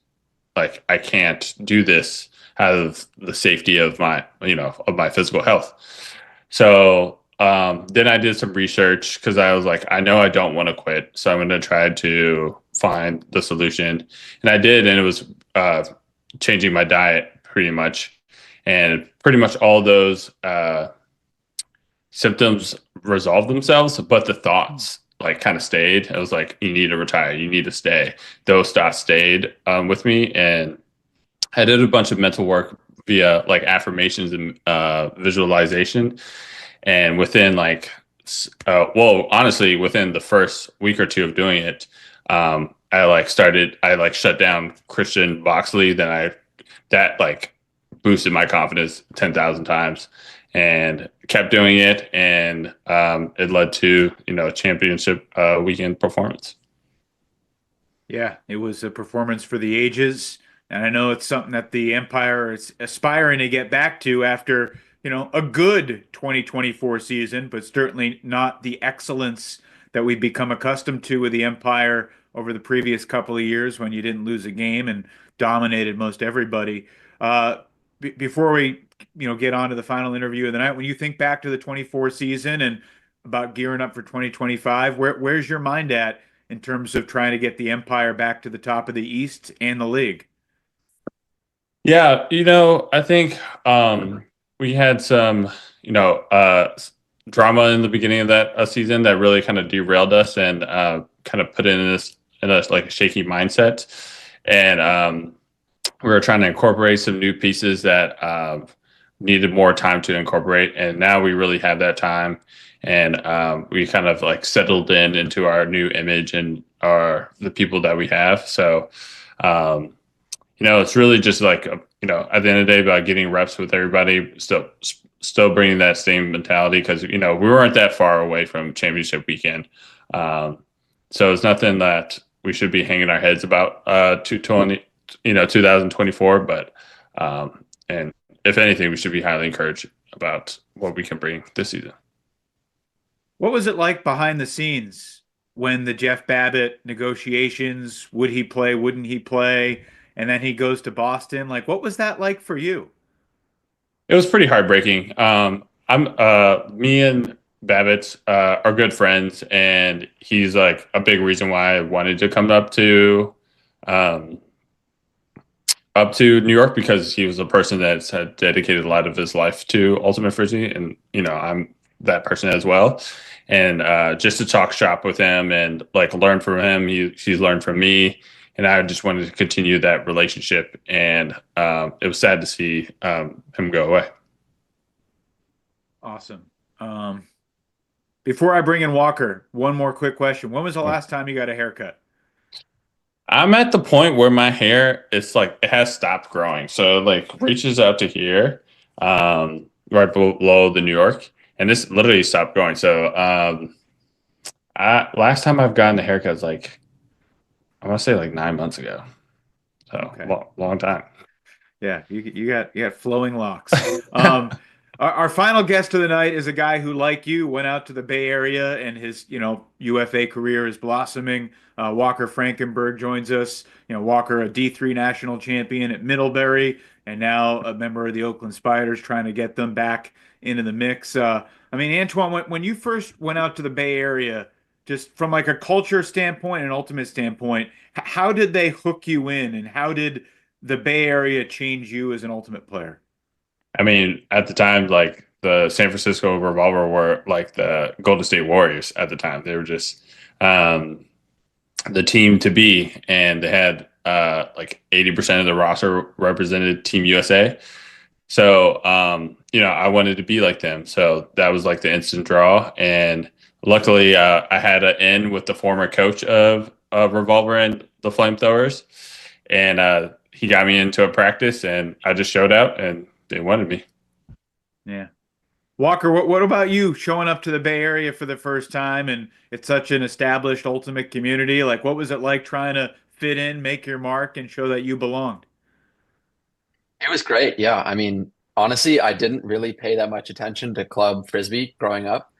do this out of the safety of my physical health. So then I did some research because I was like, I know I don't want to quit, so I'm going to try to find the solution. And I did, and it was changing my diet pretty much. And pretty much all those symptoms resolved themselves, but the thoughts like kind of stayed. I was like, you need to retire, you need to stay. Those thoughts stayed with me, and I did a bunch of mental work via like affirmations and visualization. And within like, honestly, within the first week or two of doing it, I shut down Christian Boxley. Then that like boosted my confidence 10,000 times, and kept doing it. And it led to, championship weekend performance. Yeah, it was a performance for the ages. And I know it's something that the Empire is aspiring to get back to after, a good 2024 season, but certainly not the excellence that we've become accustomed to with the Empire over the previous couple of years when you didn't lose a game and dominated most everybody. Before we, get on to the final interview of the night, when you think back to the 24 season and about gearing up for 2025, where's your mind at in terms of trying to get the Empire back to the top of the East and the league? Yeah, I think we had some, drama in the beginning of that season that really kind of derailed us and kind of put in a like shaky mindset. And we were trying to incorporate some new pieces that needed more time to incorporate. And now we really have that time. And we kind of like settled into our new image and the people that we have. So, it's really just like, at the end of the day about getting reps with everybody, still bringing that same mentality because, we weren't that far away from championship weekend. So it's nothing that we should be hanging our heads about 2024, but and if anything, we should be highly encouraged about what we can bring this season. What was it like behind the scenes when the Jeff Babbitt negotiations? Would he play? Wouldn't he play? And then he goes to Boston. Like, what was that like for you? It was pretty heartbreaking. Me and Babbitt are good friends, and he's like a big reason why I wanted to come up to New York, because he was a person that's had dedicated a lot of his life to Ultimate Frisbee, and I'm that person as well. And just to talk shop with him and like learn from him, he's learned from me, and I just wanted to continue that relationship. And it was sad to see him go away. Awesome. Before I bring in Walker, one more quick question. When was the last time you got a haircut? I'm at the point where my hair, it's like it has stopped growing. So it like reaches out to here, right below the New York, and this literally stopped growing. So last time I've gotten a haircut is like, I want to say like 9 months ago. So Okay. long time. Yeah, you got flowing locks. Our final guest of the night is a guy who, like you, went out to the Bay Area, and his UFA career is blossoming. Walker Frankenberg joins us. Walker, a D3 national champion at Middlebury, and now a member of the Oakland Spiders, trying to get them back into the mix. Antoine, when you first went out to the Bay Area, just from like a culture standpoint and ultimate standpoint, how did they hook you in, and how did the Bay Area change you as an ultimate player? I mean, at the time, like the San Francisco Revolver were like the Golden State Warriors at the time. They were just the team to be, and they had like 80% of the roster represented Team USA. So, I wanted to be like them. So that was like the instant draw. And luckily, I had an in with the former coach of Revolver and the Flamethrowers. And he got me into a practice, and I just showed out, and they wanted me. Yeah. Walker, what about you showing up to the Bay Area for the first time, and it's such an established ultimate community? Like, what was it like trying to fit in, make your mark, and show that you belonged? It was great. Yeah. I mean, honestly, I didn't really pay that much attention to club frisbee growing up.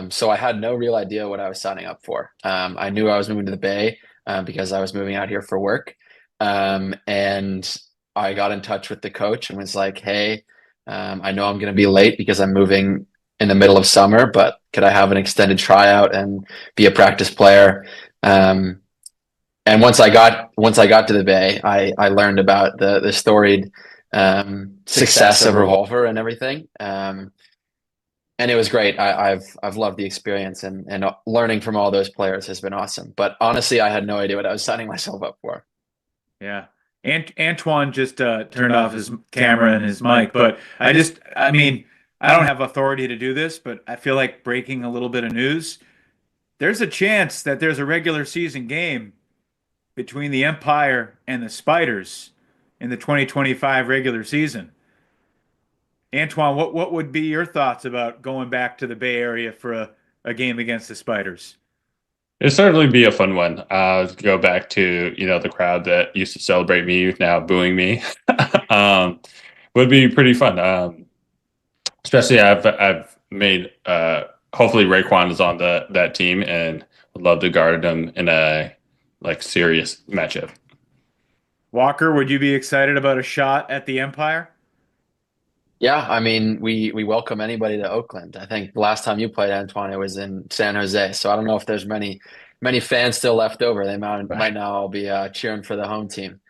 So I had no real idea what I was signing up for. I knew I was moving to the Bay because I was moving out here for work. And I got in touch with the coach and was like, hey, I know I'm going to be late because I'm moving in the middle of summer, but could I have an extended tryout and be a practice player? And once I got to the Bay, I learned about the storied success of Revolver and everything. And it was great. I've loved the experience, and learning from all those players has been awesome. But honestly, I had no idea what I was signing myself up for. Yeah. Antoine just turned off his camera and his mic, but I don't have authority to do this, but I feel like breaking a little bit of news. There's a chance that there's a regular season game between the Empire and the Spiders in the 2025 regular season. Antoine, what would be your thoughts about going back to the Bay Area for a game against the Spiders? It'd certainly be a fun one. Go back to the crowd that used to celebrate me now booing me. Would be pretty fun. Especially I've made hopefully Raekwon is on that team, and would love to guard him in a like serious matchup. Walker, would you be excited about a shot at the Empire? Yeah, I mean, we welcome anybody to Oakland. I think the last time you played, Antoine, it was in San Jose. So I don't know if there's many fans still left over. They might now all be cheering for the home team.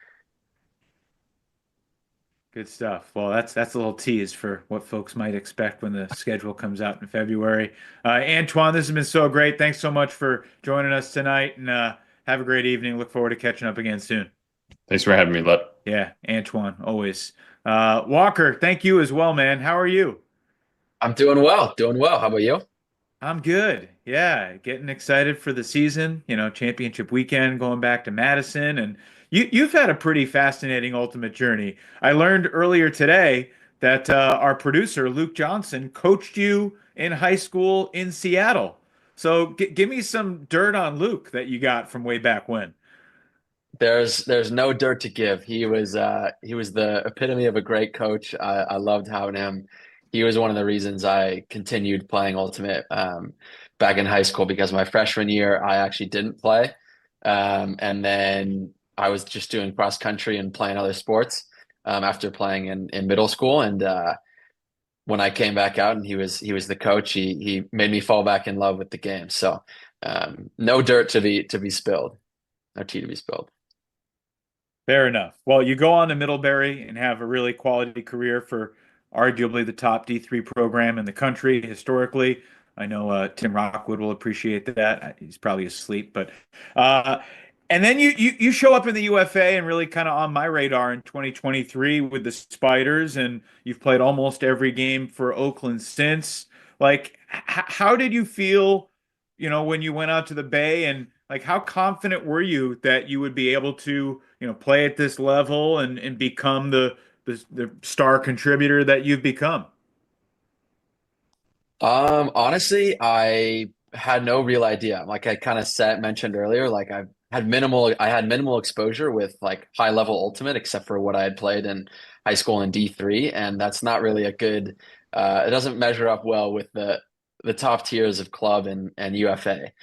Good stuff. Well, that's a little tease for what folks might expect when the schedule comes out in February. Antoine, this has been so great. Thanks so much for joining us tonight, and have a great evening. Look forward to catching up again soon. Thanks for having me, Lep. Yeah, Antoine, always. Walker, thank you as well, man. How are you? I'm doing well. How about you? I'm good. Yeah, getting excited for the season. Championship weekend, going back to Madison, and you've had a pretty fascinating ultimate journey. I learned earlier today that our producer Luke Johnson coached you in high school in Seattle. So give me some dirt on Luke that you got from way back when. There's no dirt to give. He was the epitome of a great coach. I loved having him. He was one of the reasons I continued playing Ultimate back in high school, because my freshman year I actually didn't play. And then I was just doing cross country and playing other sports after playing in middle school. And when I came back out and he was the coach, he made me fall back in love with the game. So no dirt to be spilled. No tea to be spilled. Fair enough. Well, you go on to Middlebury and have a really quality career for arguably the top D3 program in the country historically. I know Tim Rockwood will appreciate that. He's probably asleep, but and then you show up in the UFA and really kind of on my radar in 2023 with the Spiders, and you've played almost every game for Oakland since. Like, how did you feel, when you went out to the Bay, and like how confident were you that you would be able to, play at this level and become the star contributor that you've become? Honestly, I had no real idea. Like I kind of mentioned earlier, like I had minimal exposure with like high level Ultimate, except for what I had played in high school in D3, and that's not really a good. It doesn't measure up well with the top tiers of club and UFA.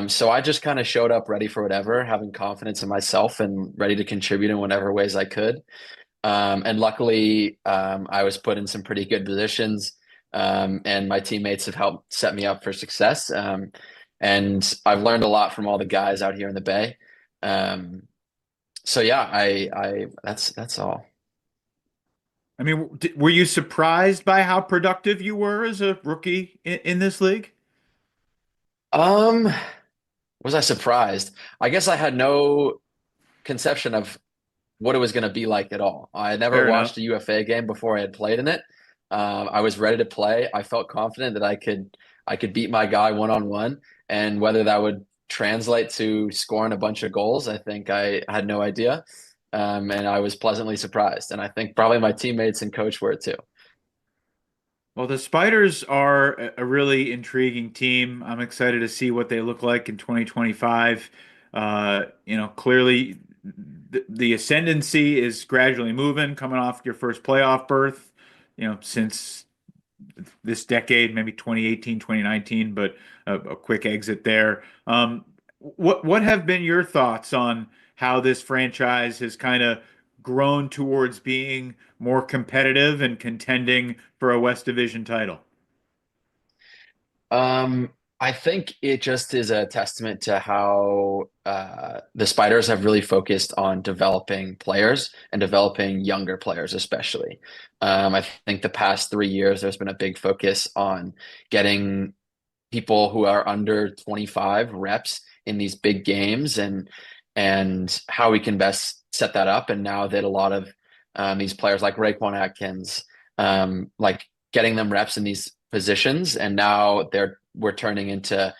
So I just kind of showed up ready for whatever, having confidence in myself and ready to contribute in whatever ways I could. And luckily, I was put in some pretty good positions, and my teammates have helped set me up for success. And I've learned a lot from all the guys out here in the Bay. So yeah, that's all. I mean, were you surprised by how productive you were as a rookie in this league? Was I surprised? I guess I had no conception of what it was going to be like at all. I had never Fair watched enough. a UFA game before I had played in it. I was ready to play. I felt confident that I could beat my guy one on one, and whether that would translate to scoring a bunch of goals, I think I had no idea. And I was pleasantly surprised, and I think probably my teammates and coach were too. Well, the Spiders are a really intriguing team. I'm excited to see what they look like in 2025. Clearly the ascendancy is gradually moving, coming off your first playoff berth, since this decade, maybe 2018, 2019, but a quick exit there. What have been your thoughts on how this franchise has kind of grown towards being more competitive and contending for a West Division title? I think it just is a testament to how the Spiders have really focused on developing players and developing younger players, especially. I think the past 3 years, there's been a big focus on getting people who are under 25 reps in these big games, and how we can best set that up. And now that a lot of these players like Raekwon Atkins, like getting them reps in these positions, and now we're turning into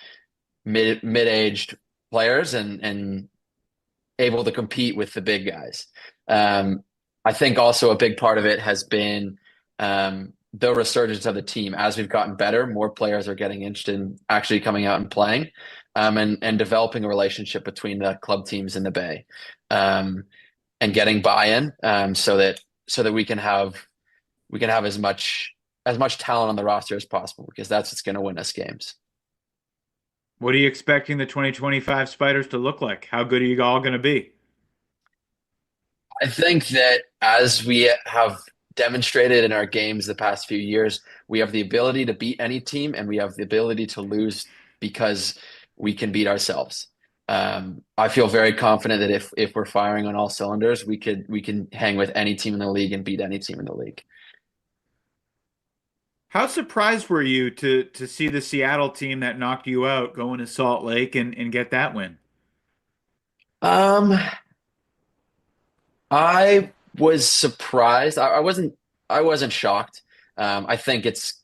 mid-aged players and able to compete with the big guys. I think also a big part of it has been the resurgence of the team. As we've gotten better, more players are getting interested in actually coming out and playing, and developing a relationship between the club teams in the Bay, and getting buy-in, so that we can have as much talent on the roster as possible, because that's what's going to win us games. What are you expecting the 2025 Spiders to look like? How good are you all going to be? I think that as we have demonstrated in our games the past few years, we have the ability to beat any team, and we have the ability to lose because we can beat ourselves. I feel very confident that if we're firing on all cylinders, we can hang with any team in the league and beat any team in the league. How surprised were you to see the Seattle team that knocked you out go into Salt Lake and get that win? I was surprised. I wasn't shocked. I think it's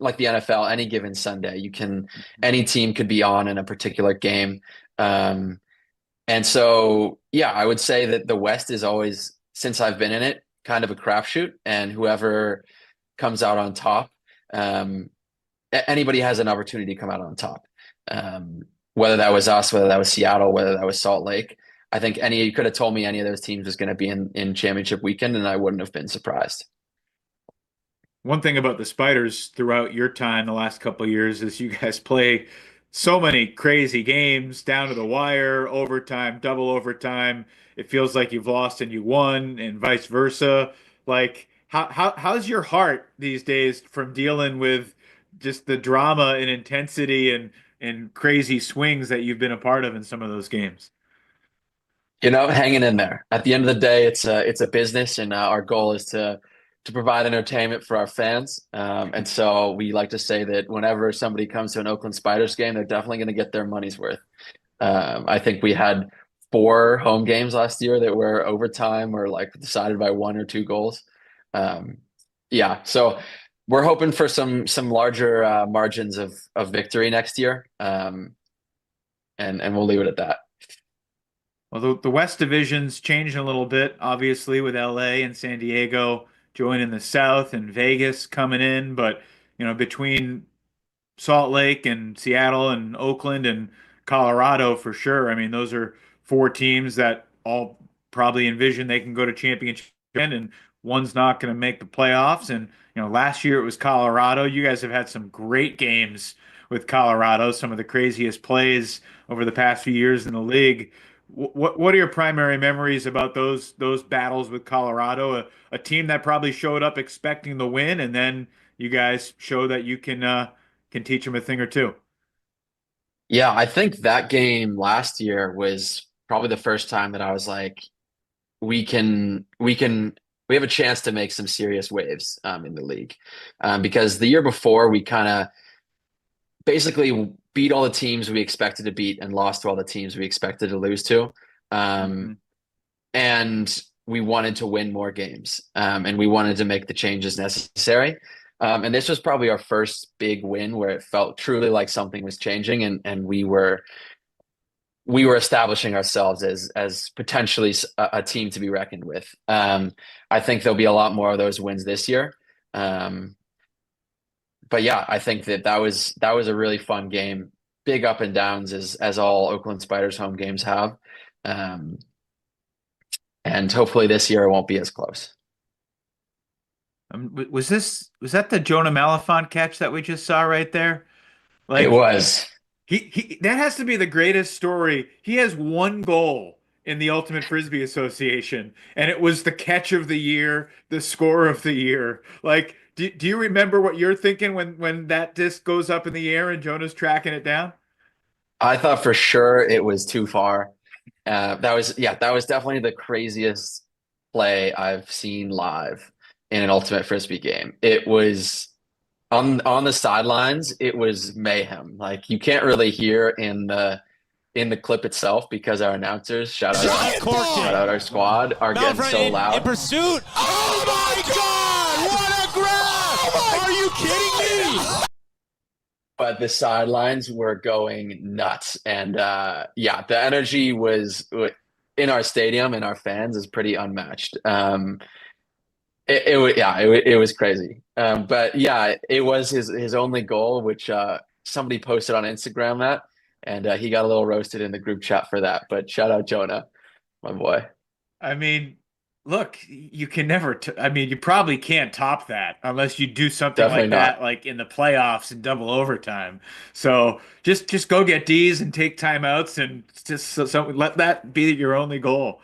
like the NFL. Any given Sunday, any team could be on in a particular game. And so, yeah, I would say that the West is always, since I've been in it, kind of a crapshoot, and whoever comes out on top, anybody has an opportunity to come out on top. Whether that was us, whether that was Seattle, whether that was Salt Lake. I think you could have told me any of those teams was going to be in championship weekend, and I wouldn't have been surprised. One thing about the Spiders throughout your time the last couple of years is you guys play so many crazy games down to the wire, overtime, double overtime. It feels like you've lost and you won, and vice versa. Like, how's your heart these days from dealing with just the drama and intensity and crazy swings that you've been a part of in some of those games? Hanging in there. At the end of the day, it's a business, and our goal is to provide entertainment for our fans. And so we like to say that whenever somebody comes to an Oakland Spiders game, they're definitely going to get their money's worth. I think we had 4 home games last year that were overtime or like decided by 1 or 2 goals. Yeah, so we're hoping for some larger margins of victory next year, and we'll leave it at that. Well, the West Division's changing a little bit, obviously, with LA and San Diego joining the South and Vegas coming in. But, between Salt Lake and Seattle and Oakland and Colorado for sure, I mean, those are 4 teams that all probably envision they can go to championship, and one's not going to make the playoffs. And, last year it was Colorado. You guys have had some great games with Colorado, some of the craziest plays over the past few years in the league. What are your primary memories about those battles with Colorado? A team that probably showed up expecting the win, and then you guys show that you can teach them a thing or two. Yeah, I think that game last year was probably the first time that I was like, we have a chance to make some serious waves in the league, because the year before we kind of basically beat all the teams we expected to beat and lost to all the teams we expected to lose to. And we wanted to win more games, and we wanted to make the changes necessary. And this was probably our first big win where it felt truly like something was changing, and we were establishing ourselves as potentially a team to be reckoned with. I think there'll be a lot more of those wins this year. But yeah, I think that was a really fun game. Big up and downs as all Oakland Spiders home games have. And hopefully this year it won't be as close. Was that the Jonah Malafont catch that we just saw right there? Like, it was. He that has to be the greatest story. He has 1 goal in the Ultimate Frisbee Association, and it was the catch of the year, the score of the year. Like, do you remember what you're thinking when that disc goes up in the air and Jonah's tracking it down? I thought for sure it was too far. That was definitely the craziest play I've seen live in an Ultimate Frisbee game. It was on the sidelines. It was mayhem. Like, you can't really hear in the clip itself because our announcers, shout out our squad, are getting so loud. In pursuit. Oh my God! What a grab! Are you kidding me? But the sidelines were going nuts, and the energy was in our stadium and our fans is pretty unmatched. It was crazy. But yeah, it was his only goal, which somebody posted on Instagram that, and he got a little roasted in the group chat for that. But shout out Jonah, my boy. I mean, look, you can never. You probably can't top that unless you do something Definitely like that, not. like in the playoffs and double overtime. So just go get D's and take timeouts and just let that be your only goal.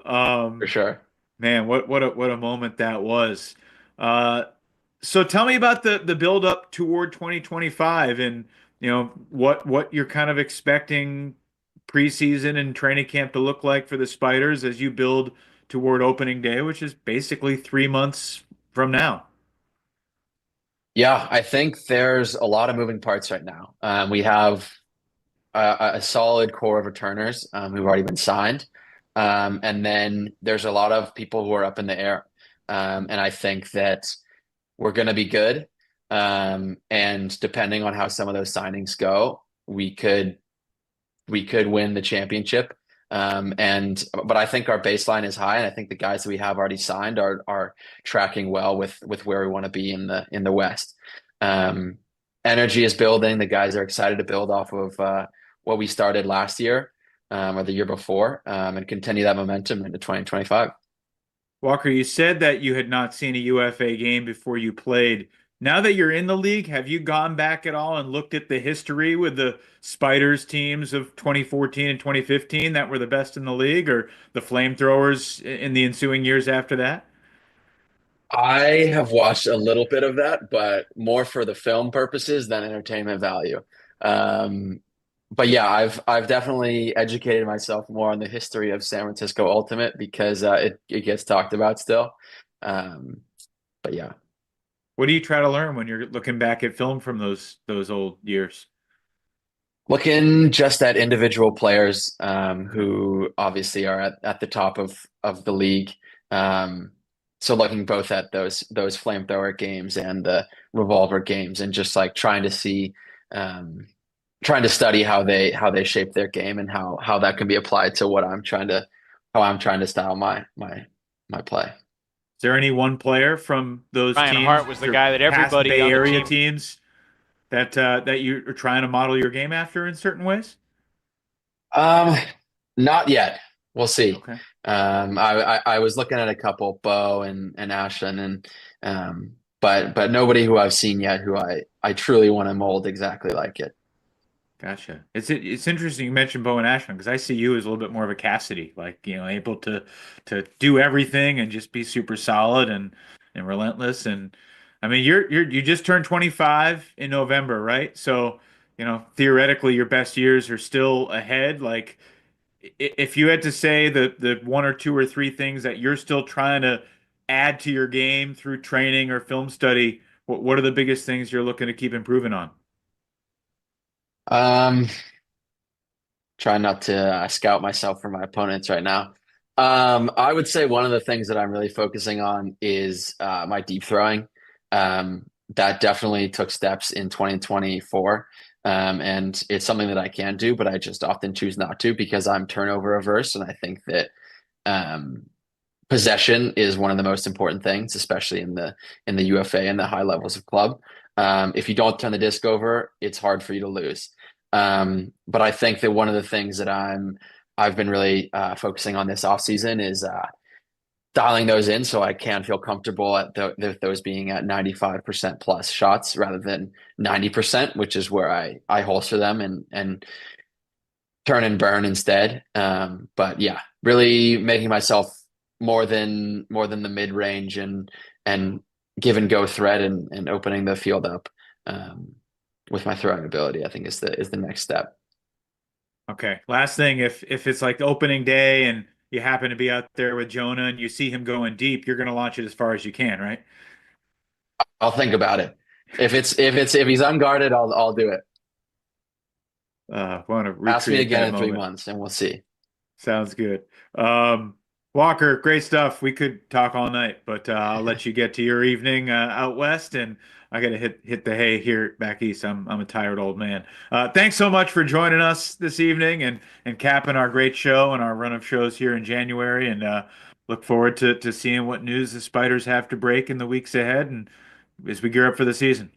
For sure. Man, what a moment that was. So tell me about the build up toward 2025, and what you're kind of expecting preseason and training camp to look like for the Spiders as you build toward opening day, which is basically 3 months from now. Yeah, I think there's a lot of moving parts right now. We have a solid core of returners who've already been signed. And then there's a lot of people who are up in the air. And I think that we're going to be good. And depending on how some of those signings go, we could win the championship. But I think our baseline is high, and I think the guys that we have already signed are tracking well with where we want to be in the West. Energy is building. The guys are excited to build off of what we started last year. or the year before, and continue that momentum into 2025. Walker, you said that you had not seen a UFA game before you played. Now that you're in the league, have you gone back at all and looked at the history with the Spiders teams of 2014 and 2015 that were the best in the league, or the Flamethrowers in the ensuing years after that? I have watched a little bit of that, but more for the film purposes than entertainment value. Um, but yeah, I've definitely educated myself more on the history of San Francisco Ultimate because it gets talked about still. Um, but yeah. What do you try to learn when you're looking back at film from those old years? Looking just at individual players who obviously are at the top of the league. So looking both at those flamethrower games and the revolver games, and just like trying to see, trying to study how they shape their game and how that can be applied to how I'm trying to style my play. Is there any one player from those Ryan teams, Hart was the or guy that past everybody Bay on the Area team- teams that you are trying to model your game after in certain ways? Not yet. We'll see. Okay. I was looking at a couple, Bo and Ashton, and but nobody who I've seen yet who I truly want to mold exactly like it. Gotcha. It's interesting you mentioned Bo and Ashman, because I see you as a little bit more of a Cassidy, like, able to do everything and just be super solid and relentless. And I mean, you just turned 25 in November, right? So, theoretically your best years are still ahead. Like, if you had to say the one or two or three things that you're still trying to add to your game through training or film study, what are the biggest things you're looking to keep improving on? Try not to scout myself for my opponents right now. I would say one of the things that I'm really focusing on is my deep throwing. That definitely took steps in 2024. And it's something that I can do, but I just often choose not to because I'm turnover averse. And I think that possession is one of the most important things, especially in the UFA and the high levels of club. If you don't turn the disc over, it's hard for you to lose. But I think that one of the things that I've been really focusing on this offseason is dialing those in so I can feel comfortable at those being at 95% plus shots rather than 90%, which is where I holster them and turn and burn instead. But yeah, really making myself more than the mid range and give and go threat and opening the field up with my throwing ability, I think is the next step. Okay. Last thing, if it's like opening day and you happen to be out there with Jonah and you see him going deep, you're going to launch it as far as you can, right? I'll think about it. If he's unguarded, I'll do it. Want to Ask me again in 3 moment. months and we'll see. Sounds good. Walker, great stuff. We could talk all night, but I'll let you get to your evening out west, and I got to hit the hay here back east. I'm a tired old man. Thanks so much for joining us this evening and capping our great show and our run of shows here in January. And look forward to seeing what news the Spiders have to break in the weeks ahead and as we gear up for the season.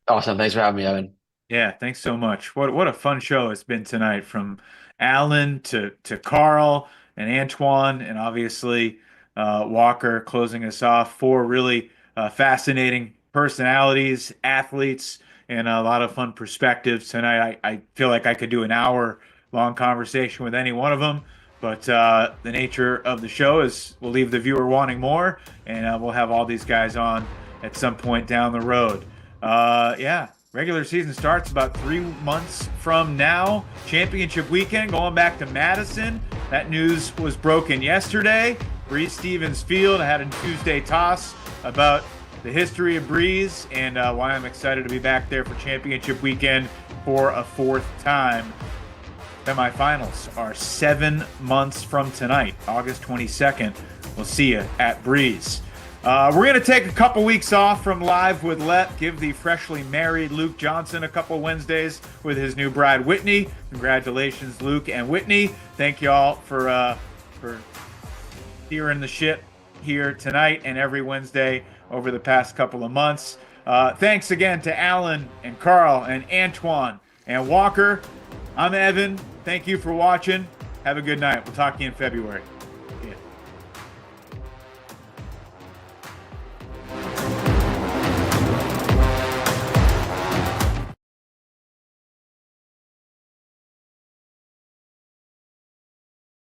Awesome. Thanks for having me, Evan. Yeah, thanks so much. What a fun show it's been tonight, from Allan to Karl and Antoine, and obviously Walker closing us off. 4 really fascinating personalities, athletes, and a lot of fun perspectives tonight. I feel like I could do an hour-long conversation with any one of them, but the nature of the show is we'll leave the viewer wanting more, and we'll have all these guys on at some point down the road. Yeah. Regular season starts about 3 months from now. Championship weekend going back to Madison. That news was broken yesterday. Breeze Stevens Field had a Tuesday toss about the history of Breeze and why I'm excited to be back there for championship weekend for a 4th time. Semifinals are 7 months from tonight, August 22nd. We'll see you at Breeze. We're going to take a couple weeks off from Live with Let, give the freshly married Luke Johnson a couple Wednesdays with his new bride, Whitney. Congratulations, Luke and Whitney. Thank you all for steering the ship here tonight and every Wednesday over the past couple of months. Thanks again to Allan and Karl and Antoine and Walker. I'm Evan. Thank you for watching. Have a good night. We'll talk to you in February.